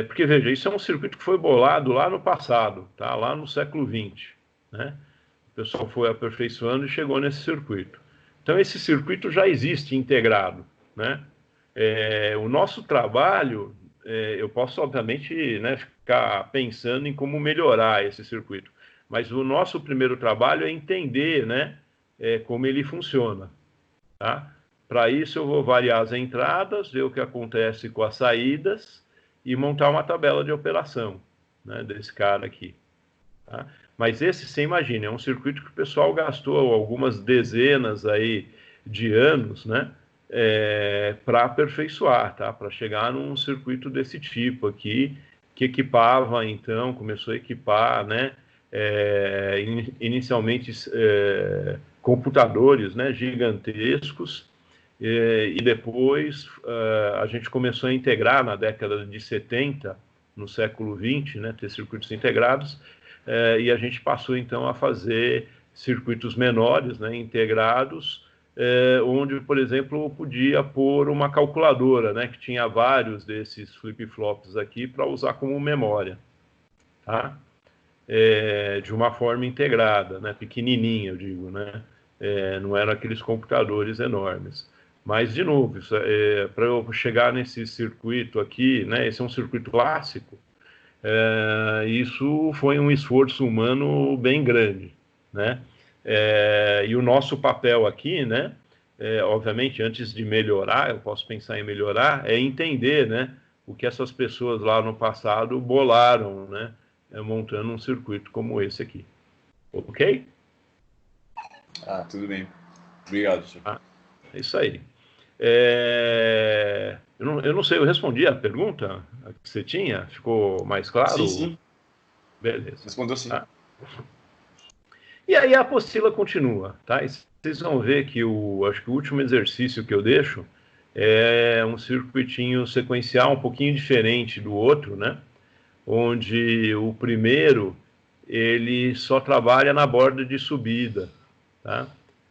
Porque veja, isso é um circuito que foi bolado lá no passado, tá? Lá no século XX, né? O pessoal foi aperfeiçoando e chegou nesse circuito. Então esse circuito já existe integrado, né? O nosso trabalho, eu posso obviamente, né, ficar pensando em como melhorar esse circuito, mas o nosso primeiro trabalho é entender, né? Como ele funciona, tá? Para isso eu vou variar as entradas, ver o que acontece com as saídas e montar uma tabela de operação, né, desse cara aqui, tá? Mas esse, você imagina, é um circuito que o pessoal gastou algumas dezenas aí de anos, né, para aperfeiçoar, tá? Para chegar num circuito desse tipo aqui, que equipava, então, começou a equipar, né, inicialmente computadores, né, gigantescos, e depois a gente começou a integrar na década de 70, no século 20, né, ter circuitos integrados, e a gente passou então a fazer circuitos menores, né, integrados, onde, por exemplo, podia pôr uma calculadora, né, que tinha vários desses flip-flops aqui para usar como memória, tá? De uma forma integrada, né, pequenininha, eu digo, né? Não eram aqueles computadores enormes. Mas, de novo, para eu chegar nesse circuito aqui, né, esse é um circuito clássico, isso foi um esforço humano bem grande, né? E o nosso papel aqui, né, obviamente, antes de melhorar, eu posso pensar em melhorar, é entender, né, o que essas pessoas lá no passado bolaram, né, montando um circuito como esse aqui. Ok? Ah, tudo bem. Obrigado, senhor. Ah, é isso aí. Eu não sei, eu respondi a pergunta que você tinha? Ficou mais claro? Sim, sim. Beleza. Respondeu sim. Tá. E aí a apostila continua, tá? E vocês vão ver que acho que o último exercício que eu deixo é um circuitinho sequencial um pouquinho diferente do outro, né? Onde o primeiro ele só trabalha na borda de subida, tá?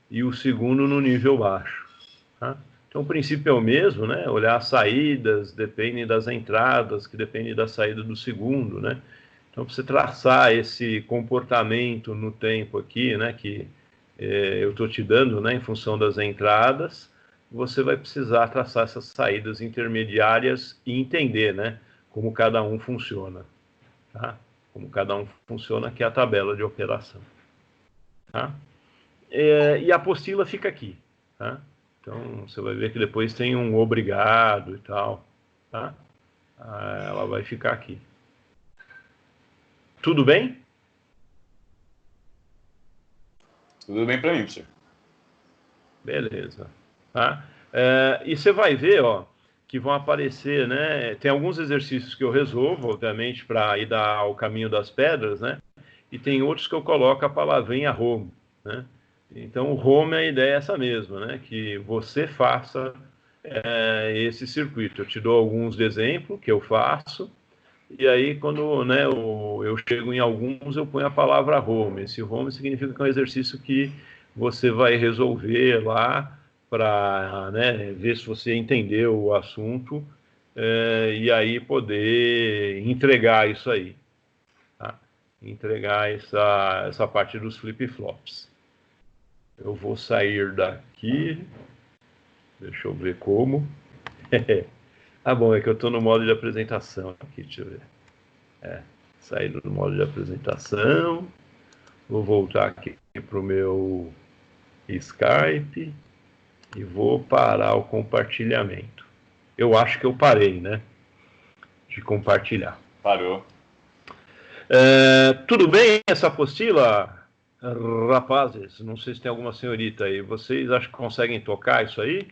E o segundo no nível baixo, tá? Então o princípio é o mesmo, né? Olhar as saídas, depende das entradas, que depende da saída do segundo, né? Então, para você traçar esse comportamento no tempo aqui, né, que eu estou te dando, né, em função das entradas, você vai precisar traçar essas saídas intermediárias e entender, né, como cada um funciona, tá? Como cada um funciona, que é a tabela de operação, tá? E a apostila fica aqui, tá? Então, você vai ver que depois tem um obrigado e tal, tá? Ela vai ficar aqui. Tudo bem? Tudo bem para mim, professor. Beleza. Tá? E você vai ver, ó, que vão aparecer, né? Tem alguns exercícios que eu resolvo, obviamente, para ir ao caminho das pedras, né? E tem outros que eu coloco a palavrinha home, né? Então, o home, a ideia é essa mesma, né? Que você faça esse circuito. Eu te dou alguns de exemplo que eu faço, e aí, quando, né, eu chego em alguns, eu ponho a palavra home. Esse home significa que é um exercício que você vai resolver lá para, né, ver se você entendeu o assunto e aí poder entregar isso aí. Tá? Entregar essa parte dos flip-flops. Eu vou sair daqui. Deixa eu ver como. Ah, bom, é que eu estou no modo de apresentação aqui, deixa eu ver. Sair do modo de apresentação. Vou voltar aqui para o meu Skype e vou parar o compartilhamento. Eu acho que eu parei, né? De compartilhar. Parou. Tudo bem essa apostila, rapazes? Não sei se tem alguma senhorita aí. Vocês acham que conseguem tocar isso aí?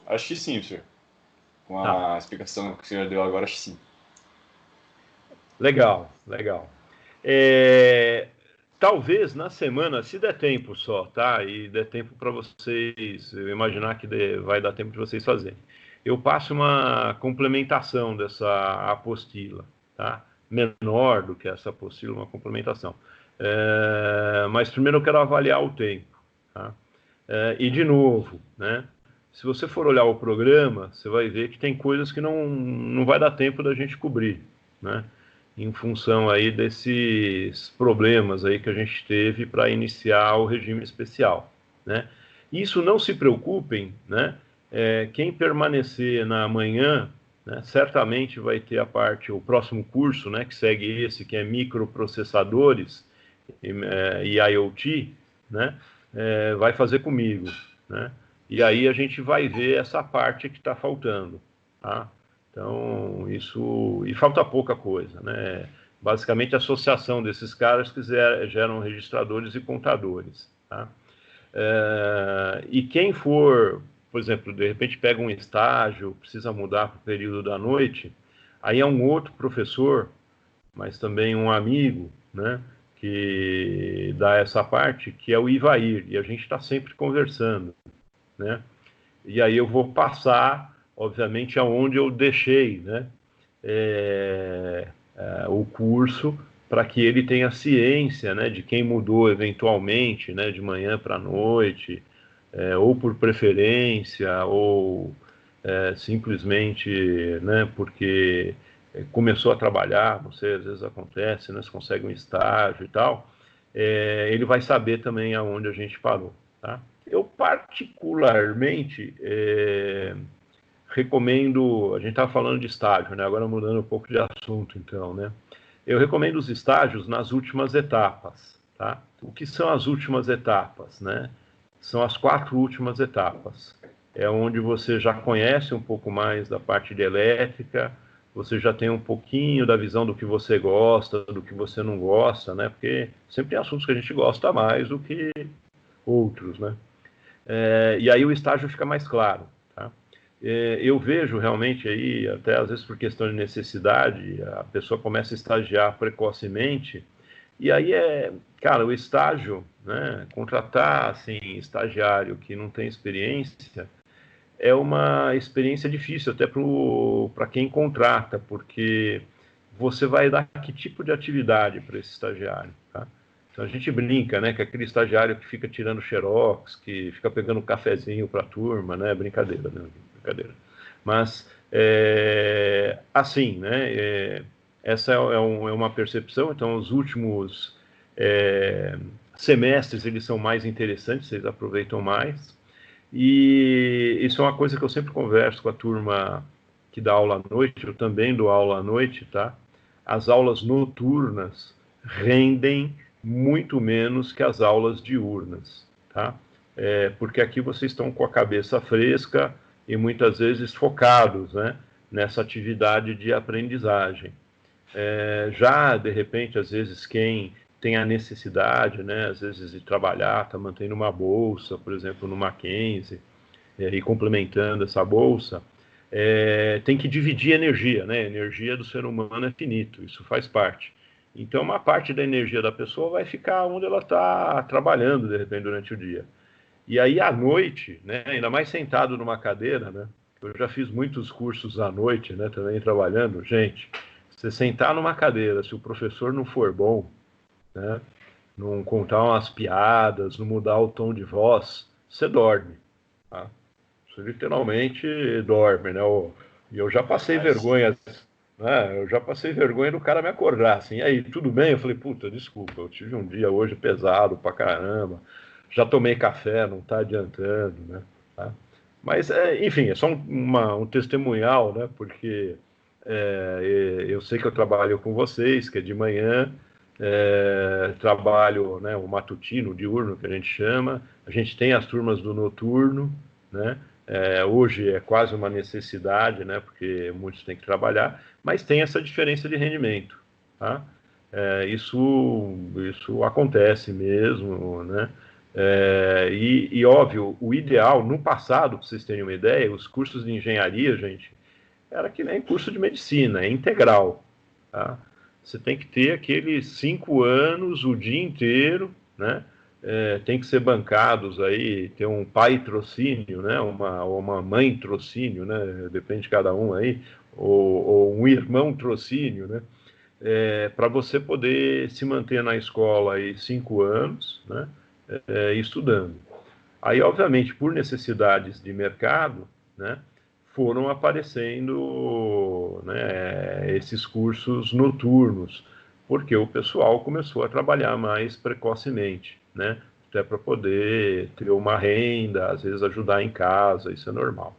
Acho que sim, senhor. Com a explicação que o senhor deu agora, acho que sim. Legal, legal. Talvez na semana, se der tempo só, tá? E der tempo para vocês, eu imaginar que vai dar tempo de vocês fazerem. Eu passo uma complementação dessa apostila, tá? Menor do que essa apostila, uma complementação. Mas primeiro eu quero avaliar o tempo, tá? E de novo, né? Se você for olhar o programa, você vai ver que tem coisas que não vai dar tempo da gente cobrir, né? Em função aí desses problemas aí que a gente teve para iniciar o regime especial, né? Isso, não se preocupem, né? Quem permanecer na manhã, né, certamente vai ter o próximo curso, né, que segue esse, que é microprocessadores e IoT, né, vai fazer comigo, né? E aí a gente vai ver essa parte que está faltando, tá? Então, isso... E falta pouca coisa, né? Basicamente, a associação desses caras que geram registradores e contadores, tá? E quem for, por exemplo, de repente pega um estágio, precisa mudar para o período da noite, aí é um outro professor, mas também um amigo, né, que dá essa parte, que é o Ivair, e a gente está sempre conversando, né? E aí eu vou passar, obviamente, aonde eu deixei, né, o curso, para que ele tenha ciência, né, de quem mudou eventualmente, né, de manhã para noite, ou por preferência, ou simplesmente, né, porque começou a trabalhar, não sei, às vezes acontece, né, se consegue um estágio e tal, ele vai saber também aonde a gente parou, tá? Eu particularmente recomendo, a gente estava falando de estágio, né? Agora mudando um pouco de assunto, então, né? Eu recomendo os estágios nas últimas etapas, tá? O que são as últimas etapas, né? São as 4 últimas etapas. É onde você já conhece um pouco mais da parte de elétrica, você já tem um pouquinho da visão do que você gosta, do que você não gosta, né? Porque sempre tem assuntos que a gente gosta mais do que outros, né? e aí o estágio fica mais claro. Tá? Eu vejo realmente aí, até às vezes por questão de necessidade, a pessoa começa a estagiar precocemente, e aí cara, o estágio, né, contratar assim, estagiário que não tem experiência, é uma experiência difícil até para quem contrata, porque você vai dar que tipo de atividade para esse estagiário, tá? Então a gente brinca, né, que aquele estagiário que fica tirando xerox, que fica pegando um cafezinho para a turma, né, brincadeira, né, brincadeira. Mas assim, né, essa é uma percepção. Então os últimos semestres eles são mais interessantes, vocês aproveitam mais. E isso é uma coisa que eu sempre converso com a turma que dá aula à noite, eu também dou aula à noite, tá? As aulas noturnas rendem muito menos que as aulas diurnas, tá? Porque aqui vocês estão com a cabeça fresca e muitas vezes focados, né, nessa atividade de aprendizagem. Já, de repente, às vezes, quem tem a necessidade, né, às vezes, de trabalhar, está mantendo uma bolsa, por exemplo, no Mackenzie, e complementando essa bolsa, tem que dividir energia, né? A energia do ser humano é finito, isso faz parte. Então, uma parte da energia da pessoa vai ficar onde ela está trabalhando, de repente, durante o dia. E aí, à noite, né, ainda mais sentado numa cadeira, né? Eu já fiz muitos cursos à noite, né, também trabalhando. Gente, você sentar numa cadeira, se o professor não for bom, né, não contar umas piadas, não mudar o tom de voz, você dorme. Tá? Você literalmente dorme, né? E eu já passei vergonha, né? Eu já passei vergonha do cara me acordar, assim, e aí, tudo bem? Eu falei, puta, desculpa, eu tive um dia hoje pesado pra caramba, já tomei café, não tá adiantando, né? Tá? Mas, enfim, é só um testemunhal, né? Porque eu sei que eu trabalho com vocês, que é de manhã, trabalho, né, o matutino, o diurno, que a gente chama, a gente tem as turmas do noturno, né? Hoje é quase uma necessidade, né? Porque muitos têm que trabalhar, mas tem essa diferença de rendimento, tá? Isso acontece mesmo, né? Óbvio, o ideal, no passado, para vocês terem uma ideia, os cursos de engenharia, gente, era que nem curso de medicina, é integral, tá? Você tem que ter aqueles 5 anos, o dia inteiro, né? Tem que ser bancados aí, ter um pai trocínio, né? Uma mãe trocínio, né? Depende de cada um aí, ou um irmão trocínio, né? Para você poder se manter na escola aí 5 anos, né? Estudando. Aí, obviamente, por necessidades de mercado, né? Foram aparecendo, né, esses cursos noturnos, porque o pessoal começou a trabalhar mais precocemente, né? Até para poder ter uma renda, às vezes ajudar em casa, isso é normal,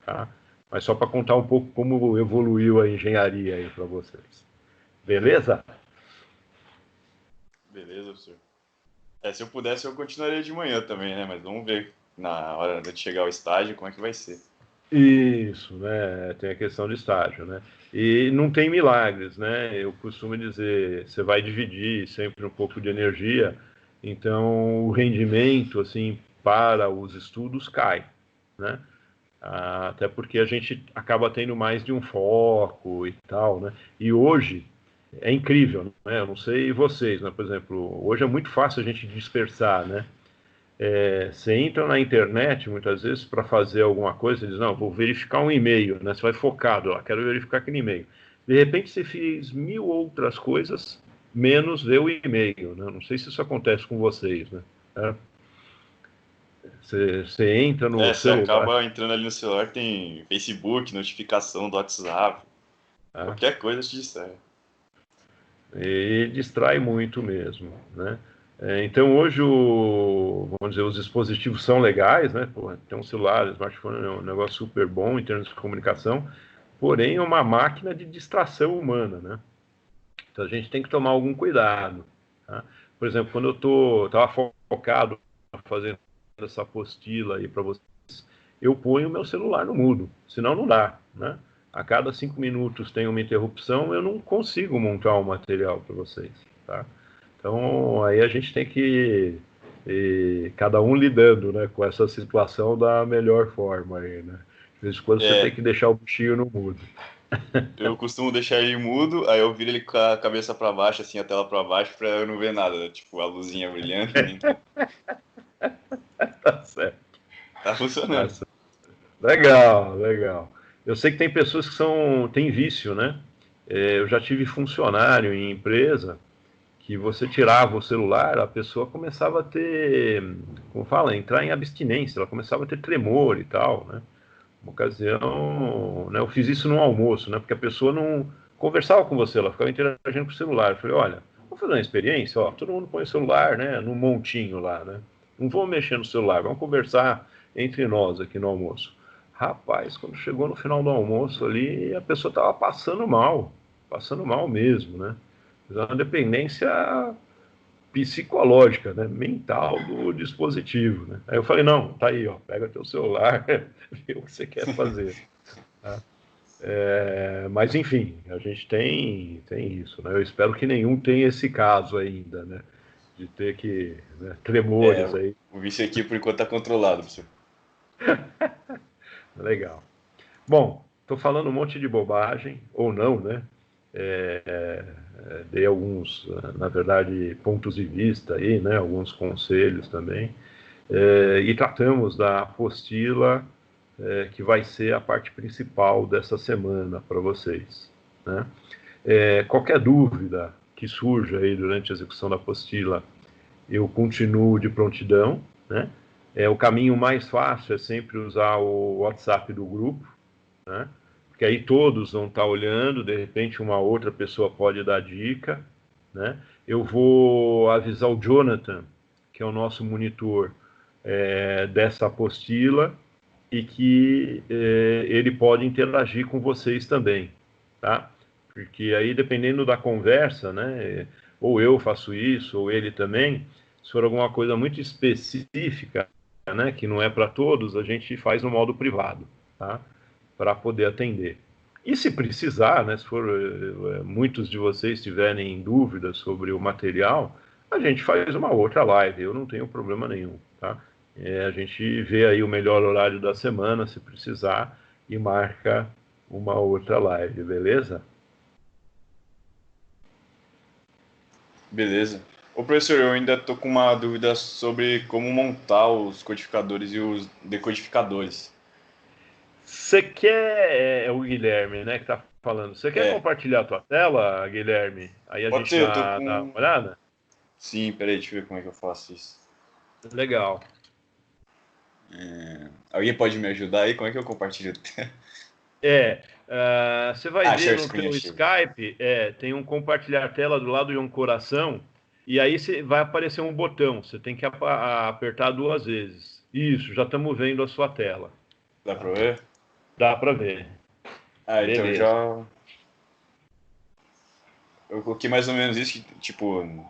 tá? Mas só para contar um pouco como evoluiu a engenharia aí para vocês. Beleza? Beleza, professor. Se eu pudesse, eu continuaria de manhã também, né? Mas vamos ver na hora de chegar ao estágio como é que vai ser. Isso, né? Tem a questão de estágio, né? E não tem milagres, né? Eu costumo dizer, você vai dividir sempre um pouco de energia, então o rendimento, assim, para os estudos cai, né? Até porque a gente acaba tendo mais de um foco e tal, né? E hoje é incrível, né? Eu não sei vocês, né? Por exemplo, hoje é muito fácil a gente dispersar, né? Você entra na internet muitas vezes para fazer alguma coisa, e diz, não, vou verificar um e-mail, né? Você vai focado, ó, quero verificar aquele e-mail. De repente você fez 1000 outras coisas, menos ver o e-mail, né? Não sei se isso acontece com vocês, né? Você entra no Você celular, acaba entrando ali no celular, tem Facebook, notificação do WhatsApp, tá? qualquer coisa te distrai. E distrai muito mesmo, né? Então hoje, vamos dizer, os dispositivos são legais, né? Pô, tem um celular, smartphone é um negócio super bom em termos de comunicação, porém é uma máquina de distração humana, né? Então a gente tem que tomar algum cuidado, tá? Por exemplo, quando eu estava focado fazendo essa apostila aí para vocês, eu ponho o meu celular no mudo, senão não dá, né? A cada 5 minutos tem uma interrupção, eu não consigo montar um material para vocês, tá? Então aí a gente tem que E cada um lidando, né, com essa situação da melhor forma aí, né? De vez em quando você tem que deixar o bichinho no mudo. Eu costumo deixar ele mudo, aí eu viro ele com a cabeça pra baixo, assim, a tela pra baixo, pra eu não ver nada, né? Tipo, a luzinha brilhando. Tá certo. Tá Tá funcionando. certo. Legal, legal. Eu sei que tem pessoas que têm vício, né? Eu já tive funcionário em empresa que você tirava o celular, a pessoa começava a ter, como fala, entrar em abstinência, ela começava a ter tremor e tal, né? Uma ocasião, né, eu fiz isso no almoço, né? Porque a pessoa não conversava com você, ela ficava interagindo com o celular. Eu falei, olha, vamos fazer uma experiência, ó, todo mundo põe o celular, né, no montinho lá, né? Não vamos mexer no celular, vamos conversar entre nós aqui no almoço. Rapaz, quando chegou no final do almoço ali, a pessoa estava passando mal mesmo, né? Uma dependência psicológica, né, mental do dispositivo, né? Aí eu falei, não, tá aí, ó, pega teu celular, vê o que você quer fazer. Tá? Mas enfim, a gente tem isso, né? Eu espero que nenhum tenha esse caso ainda, né? De ter que, né, tremores aí. O vício aqui, por enquanto, tá controlado, professor. Legal. Bom, estou falando um monte de bobagem, ou não, né? Dei alguns, na verdade, pontos de vista aí, né? Alguns conselhos também. E tratamos da apostila que vai ser a parte principal dessa semana para vocês, né? Qualquer dúvida que surja aí durante a execução da apostila, eu continuo de prontidão, né? O caminho mais fácil é sempre usar o WhatsApp do grupo, né? Porque aí todos vão estar olhando, de repente uma outra pessoa pode dar dica, né? Eu vou avisar o Jonathan, que é o nosso monitor dessa apostila, e que ele pode interagir com vocês também, tá? Porque aí, dependendo da conversa, né, ou eu faço isso, ou ele também, se for alguma coisa muito específica, né, que não é para todos, a gente faz no modo privado, tá? Para poder atender. E se precisar, né, se for muitos de vocês tiverem dúvidas sobre o material, a gente faz uma outra live, eu não tenho problema nenhum, tá? A gente vê aí o melhor horário da semana, se precisar, e marca uma outra live, beleza? Beleza. Ô, professor, eu ainda tô com uma dúvida sobre como montar os codificadores e os decodificadores. Você quer, o Guilherme, né, que tá falando, você quer É, compartilhar a tua tela, Guilherme? Aí a pode gente ser, eu tô dá uma com... olhada? Sim, peraí, deixa eu ver como é que eu faço isso. Legal. Alguém pode me ajudar aí? Como é que eu compartilho? Você vai Ah, ver share no screen, teu achei. Skype, tem um compartilhar tela do lado de um coração, e aí vai aparecer um botão, você tem que apertar 2 vezes. Isso, já estamos vendo a sua tela. Dá Tá? pra ver? Dá para ver. Ah, então Beleza. já... Eu coloquei mais ou menos isso, tipo,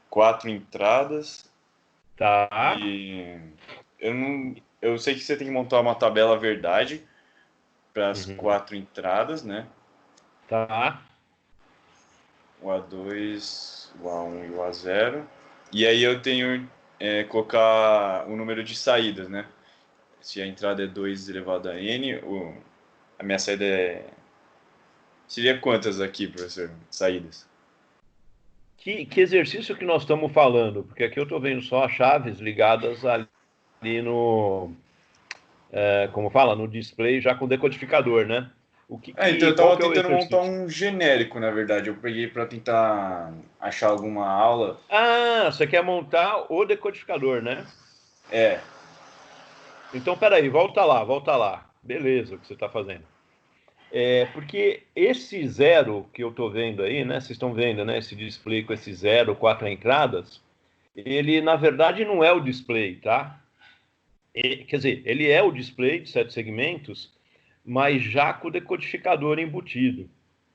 4 entradas Tá. e... Eu não... Eu sei que você tem que montar uma tabela verdade para as Uhum. 4 entradas, né? Tá. O A2, o A1 e o A0. E aí eu tenho colocar o número de saídas, né? Se a entrada é 2 elevado a n, a minha saída é... Seria quantas aqui, professor? Saídas? Que exercício que nós estamos falando? Porque aqui eu estou vendo só as chaves ligadas ali no, como fala, no display já com decodificador, né? Então eu Qual tava que é o tentando montar exercício? um genérico, na verdade. Eu peguei para tentar achar alguma aula. Ah, você quer montar o decodificador, né? É, Então, peraí, volta lá, volta lá. Beleza, o que você está fazendo. Porque esse zero que eu estou vendo aí, né? Vocês estão vendo, né? Esse display com esse zero, 4 entradas, ele na verdade não é o display, tá? Quer dizer, ele é o display de 7 segmentos, mas já com o decodificador embutido,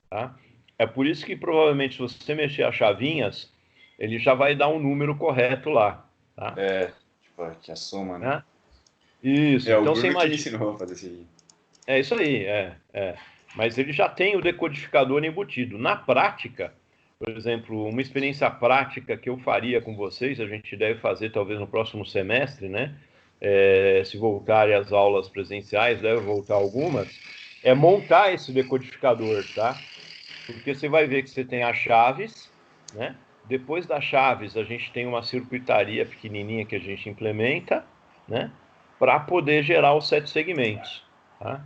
tá? É por isso que provavelmente se você mexer as chavinhas, ele já vai dar um número correto lá, tá? tipo, aqui a soma, né? Né? Isso, O então você Bruno que me imagina. ensinou a fazer isso aí. É isso aí. Mas ele já tem o decodificador embutido. Na prática, Por exemplo, uma experiência prática que eu faria com vocês, a gente deve fazer talvez no próximo semestre, né? Se voltarem as aulas presenciais, deve voltar algumas, é montar esse decodificador, tá? Porque você vai ver que você tem as chaves, né? Depois das chaves, a gente tem uma circuitaria pequenininha que a gente implementa, né? Para poder gerar os 7 segmentos, tá?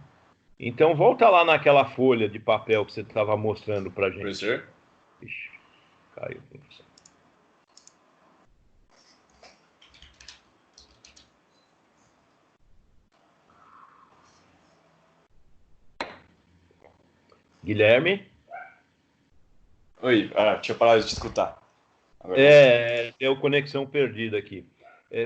Então, volta lá naquela folha de papel que você estava mostrando para a gente. Professor? Ixi, caiu, professor. Guilherme? Oi, tinha parado de te escutar. Agora Deu conexão perdida aqui.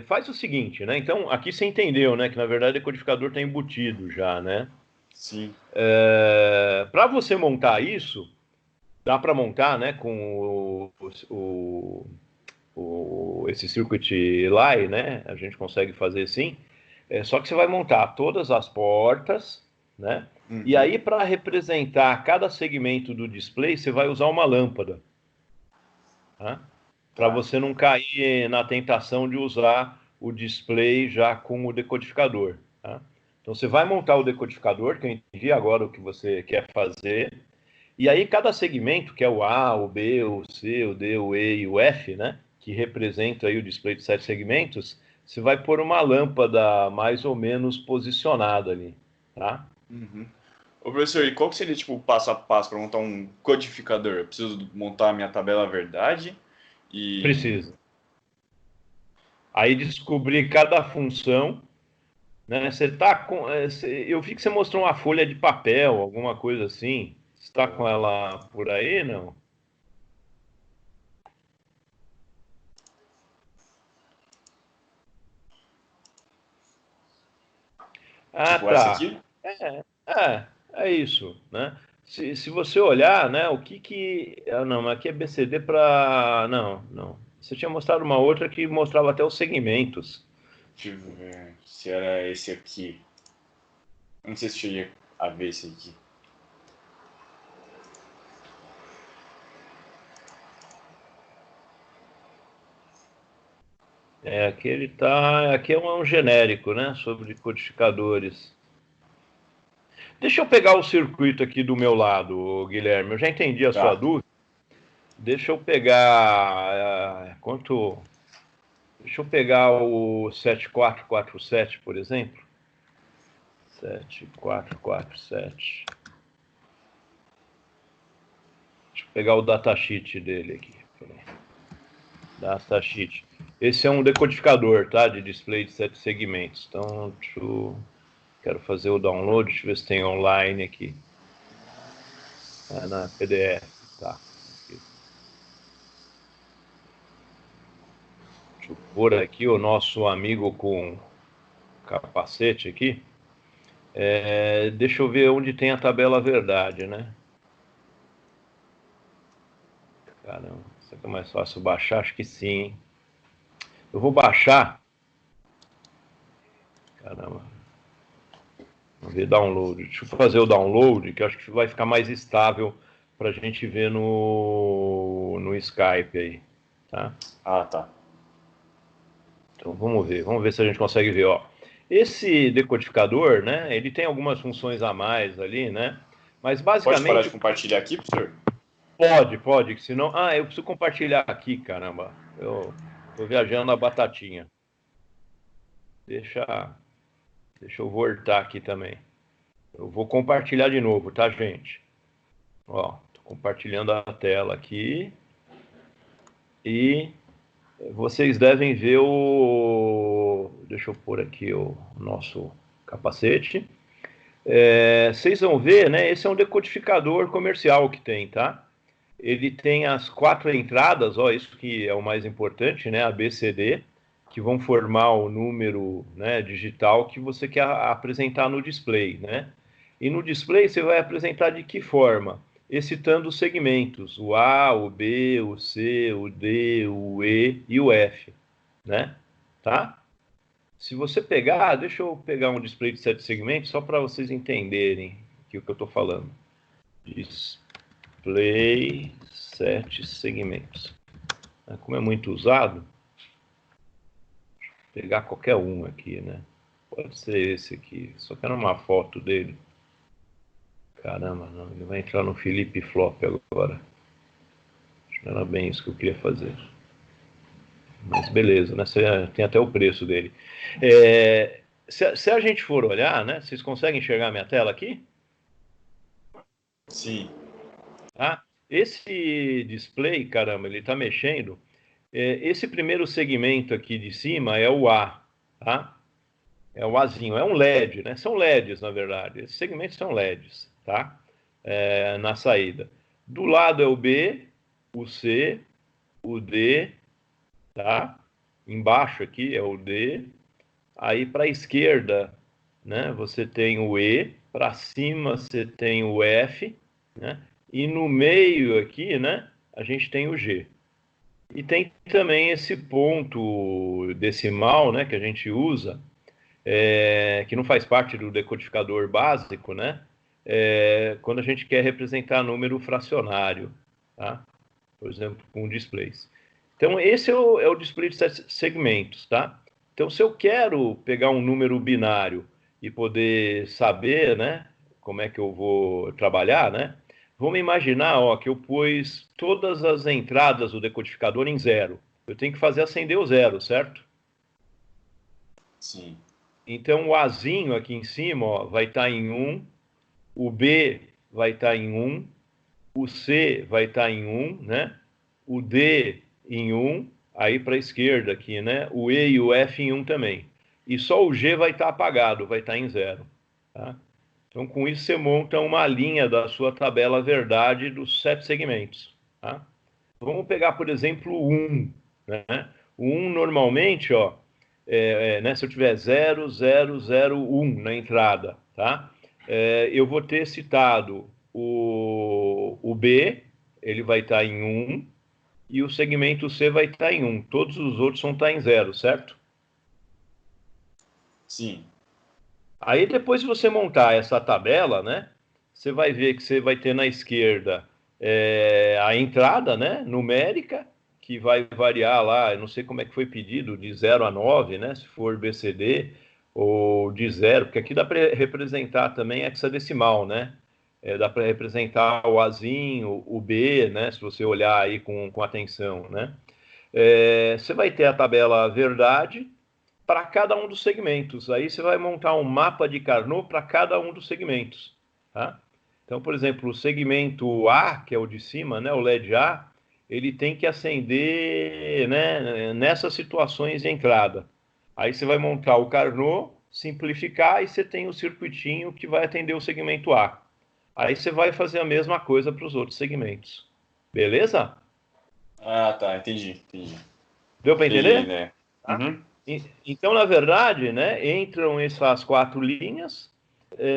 Faz o seguinte, né? Então, aqui você entendeu, né? Que na verdade o decodificador está embutido já, né? sim. Para você montar isso, dá para montar, né? Com esse circuit lie, né? A gente consegue fazer sim. Só que você vai montar todas as portas, né? Uhum. E aí, para representar cada segmento do display, você vai usar uma lâmpada. Tá? Para você não cair na tentação de usar o display já com o decodificador. Tá? Então, você vai montar o decodificador, que eu entendi agora o que você quer fazer. E aí, cada segmento, que é o A, o B, o C, o D, o E e o F, né? Que representa aí o display de 7 segmentos, você vai pôr uma lâmpada mais ou menos posicionada ali, tá? Uhum. Ô, professor, e qual que seria tipo, o passo a passo para montar um codificador? Eu preciso montar a minha tabela verdade e... Precisa. Aí descobrir cada função, né? Você tá com, eu vi que você mostrou uma folha de papel, alguma coisa assim. Você está com ela por aí, não? Ah, Tipo essa tá. aqui? É isso, né? Se você olhar, né, o que... não, mas aqui é BCD para... Não. Você tinha mostrado uma outra que mostrava até os segmentos. Deixa eu ver se era esse aqui. Não sei se cheguei a ver esse aqui. Aqui ele tá... Aqui é um genérico, né, sobre codificadores. Deixa eu pegar o circuito aqui do meu lado, Guilherme. Eu já entendi a sua dúvida. Deixa eu pegar... Deixa eu pegar o 7447, por exemplo. 7447. Deixa eu pegar o datasheet dele aqui. Datasheet. Esse é um decodificador, tá? De display de 7 segmentos. Então, quero fazer o download. Deixa eu ver se tem online aqui. Na PDF. Tá. Deixa eu pôr aqui o nosso amigo com capacete aqui. Deixa eu ver onde tem a tabela verdade, né? Caramba, isso aqui é mais fácil baixar? Acho que sim, hein? Eu vou baixar. Caramba. Vamos ver download. Deixa eu fazer o download, que eu acho que vai ficar mais estável para a gente ver no Skype aí, tá? Tá. Então vamos ver se a gente consegue ver, ó. Esse decodificador, né, ele tem algumas funções a mais ali, né? Mas basicamente... Pode parar de compartilhar aqui, professor? Pode, que senão... eu preciso compartilhar aqui, caramba. Eu tô viajando na batatinha. Deixa eu voltar aqui também. Eu vou compartilhar de novo, tá, gente? Ó, tô compartilhando a tela aqui. E vocês devem ver o... Deixa eu pôr aqui o nosso capacete. Vocês vão ver, né? Esse é um decodificador comercial que tem, tá? Ele tem as 4 entradas, ó, isso que é o mais importante, né? A BCD, que vão formar o número, né, digital que você quer apresentar no display, né? E no display você vai apresentar de que forma? Excitando os segmentos, o A, o B, o C, o D, o E e o F, né? Tá? Se você pegar, deixa eu pegar um display de 7 segmentos só para vocês entenderem aqui o que eu estou falando. Display 7 segmentos. Como é muito usado, vou pegar qualquer um aqui, né? Pode ser esse aqui. Só quero uma foto dele. Caramba, não. Ele vai entrar no Felipe Flop agora. Não era bem isso que eu queria fazer. Mas beleza, né? Tem até o preço dele. Se a gente for olhar, né? Vocês conseguem enxergar minha tela aqui? Sim. Tá? Esse display, caramba, ele está mexendo. Esse primeiro segmento aqui de cima é o A, tá? É o Azinho, é um LED, né? São LEDs, na verdade. Esses segmentos são LEDs, tá? Na saída. Do lado é o B, o C, o D, tá? Embaixo aqui é o D. Aí para a esquerda, né? Você tem o E. Para cima você tem o F, né? E no meio aqui, né? A gente tem o G. E tem também esse ponto decimal, né? Que a gente usa. Que não faz parte do decodificador básico, né? Quando a gente quer representar número fracionário, tá? Por exemplo, com displays. Então, esse é o display de 7 segmentos, tá? Então, se eu quero pegar um número binário e poder saber, né, como é que eu vou trabalhar, né? Vamos imaginar, ó, que eu pus todas as entradas do decodificador em 0. Eu tenho que fazer acender o 0, certo? Sim. Então, o Azinho aqui em cima, ó, vai estar em 1, o B vai estar em 1, o C vai estar em 1, né? O D em 1, aí para a esquerda aqui, né? O E e o F em 1 também. E só o G vai estar apagado, vai estar em 0. Tá? Então, com isso, você monta uma linha da sua tabela verdade dos 7 segmentos. Tá? Vamos pegar, por exemplo, o 1. Né? O 1, normalmente, ó, né, se eu tiver 0, 0, 0, 1 na entrada, tá? Eu vou ter citado o B, ele vai estar em 1, e o segmento C vai estar em 1. Todos os outros vão estar em 0, certo? Sim. Aí depois de você montar essa tabela, né, você vai ver que você vai ter na esquerda a entrada, né, numérica, que vai variar lá, eu não sei como é que foi pedido, de 0 a 9, né, se for BCD, ou de 0, porque aqui dá para representar também hexadecimal, né? Dá para representar o Azinho, o B, né, se você olhar aí com atenção, né? Você vai ter a tabela verdade para cada um dos segmentos. Aí você vai montar um mapa de Carnot para cada um dos segmentos. Tá? Então, por exemplo, o segmento A, que é o de cima, né, o LED A, ele tem que acender, né, nessas situações de entrada. Aí você vai montar o Carnot, simplificar, e você tem o circuitinho que vai atender o segmento A. Aí você vai fazer a mesma coisa para os outros segmentos. Beleza? Ah, tá. Entendi. Deu para Peguei a entender? ideia. Tá? Uhum. Então, na verdade, né, entram essas 4 linhas,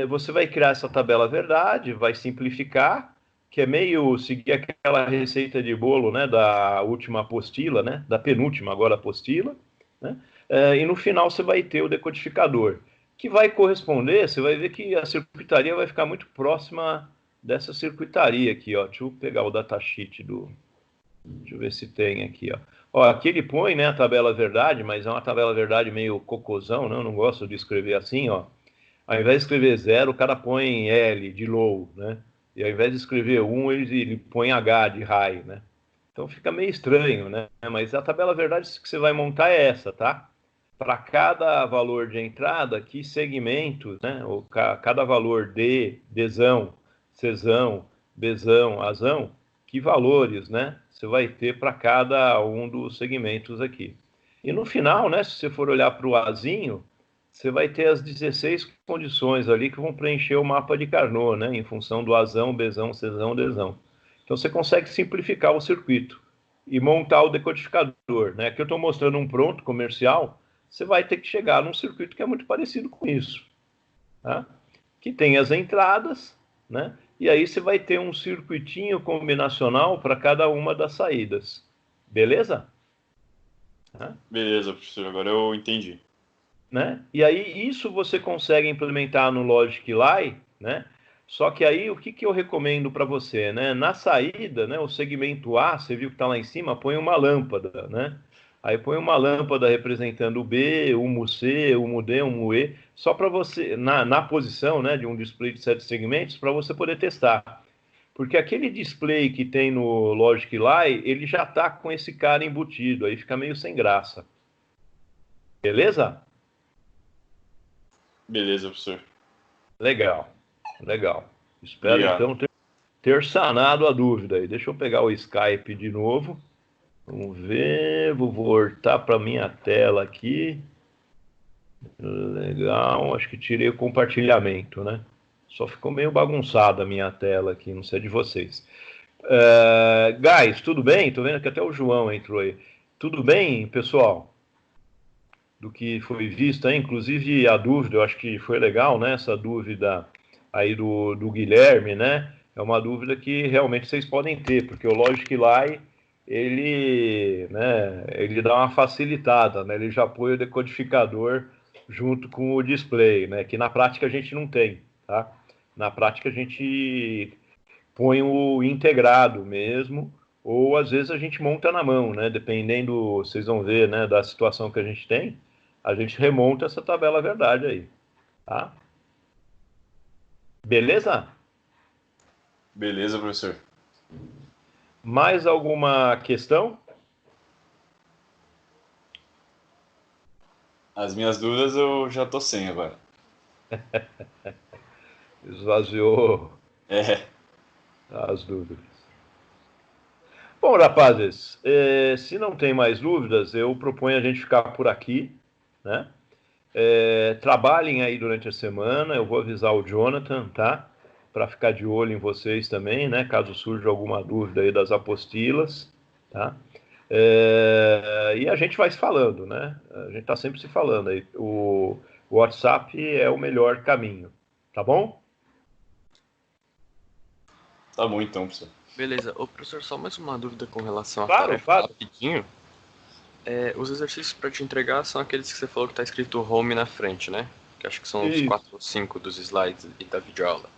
você vai criar essa tabela verdade, vai simplificar, que é meio seguir aquela receita de bolo, né, da última apostila, né, da penúltima agora apostila, né, e no final você vai ter o decodificador, que vai corresponder, você vai ver que a circuitaria vai ficar muito próxima dessa circuitaria aqui, ó. Deixa eu pegar o datasheet do... Deixa eu ver se tem aqui, ó. Ó, aqui ele põe, né, a tabela verdade, mas é uma tabela verdade meio cocôzão, né? Eu não gosto de escrever assim, ó. Ao invés de escrever 0, o cara põe L de low, né? E ao invés de escrever 1, ele põe H de high, né? Então fica meio estranho, né? Mas a tabela verdade que você vai montar é essa, tá? Para cada valor de entrada, que segmentos, né? Ou cada valor D, Dzão, Czão, Bzão, Azão, que valores, né? Você vai ter para cada um dos segmentos aqui. E no final, né? Se você for olhar para o Azinho, você vai ter as 16 condições ali que vão preencher o mapa de Carnot, né? Em função do Azão, Bzão, Czão, Dzão. Então você consegue simplificar o circuito e montar o decodificador, né? Aqui eu estou mostrando um pronto comercial, você vai ter que chegar num circuito que é muito parecido com isso, tá? Que tem as entradas, né? E aí você vai ter um circuitinho combinacional para cada uma das saídas, beleza? Tá? Beleza, professor. Agora eu entendi. Né? E aí isso você consegue implementar no Logic Lie, né? Só que aí, o que eu recomendo para você, né? Na saída, né, o segmento A, você viu que está lá em cima, põe uma lâmpada, né? Aí põe uma lâmpada representando o B, o C, o D, o E, só para você, na posição, né, de um display de 7 segmentos, para você poder testar. Porque aquele display que tem no Logic Lie, ele já está com esse cara embutido, aí fica meio sem graça. Beleza? Beleza, professor. Legal, legal. Espero Obrigado. então ter sanado a dúvida aí. Deixa eu pegar o Skype de novo. Vamos ver, vou voltar para minha tela aqui. Legal, acho que tirei o compartilhamento, né? Só ficou meio bagunçada a minha tela aqui, não sei de vocês. Guys, tudo bem? Tô vendo que até o João entrou aí. Tudo bem, pessoal? Do que foi visto aí, inclusive a dúvida, eu acho que foi legal, né? Essa dúvida aí do Guilherme, né? É uma dúvida que realmente vocês podem ter, porque o Logic Lie, ele dá uma facilitada, né? Ele já põe o decodificador junto com o display, né? Que na prática a gente não tem, tá? Na prática a gente põe o integrado mesmo, ou às vezes a gente monta na mão, né? Dependendo, vocês vão ver, né, da situação que a gente tem, a gente remonta essa tabela verdade aí, tá? Beleza? Beleza, professor. Mais alguma questão? As minhas dúvidas eu já tô sem agora. Esvaziou É, as dúvidas. Bom, rapazes, se não tem mais dúvidas, eu proponho a gente ficar por aqui, né? Trabalhem aí durante a semana, eu vou avisar o Jonathan, tá? Para ficar de olho em vocês também, né? Caso surja alguma dúvida aí das apostilas, tá? E a gente vai se falando, né? A gente está sempre se falando aí. O WhatsApp é o melhor caminho, tá bom? tá bom então, professor. Beleza. Ô, professor, só mais uma dúvida com relação à Claro, tarefa, claro. rapidinho. Os exercícios para te entregar são aqueles que você falou que tá escrito home na frente, né? Que acho que são os Isso. 4 ou 5 dos slides e da videoaula.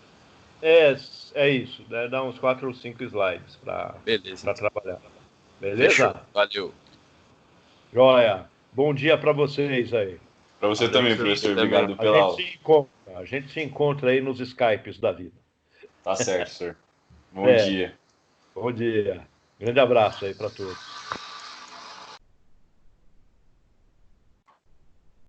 É isso, né? Dá uns 4 ou 5 slides Beleza. para Então. trabalhar. Beleza? Fechou. Valeu. Joia. Bom dia para vocês aí. Para você Valeu, também, professor. professor. Também. Obrigado pela aula. A gente se encontra aí nos Skypes da vida. Tá certo, professor. Bom É. dia. Bom dia. Grande abraço aí para todos.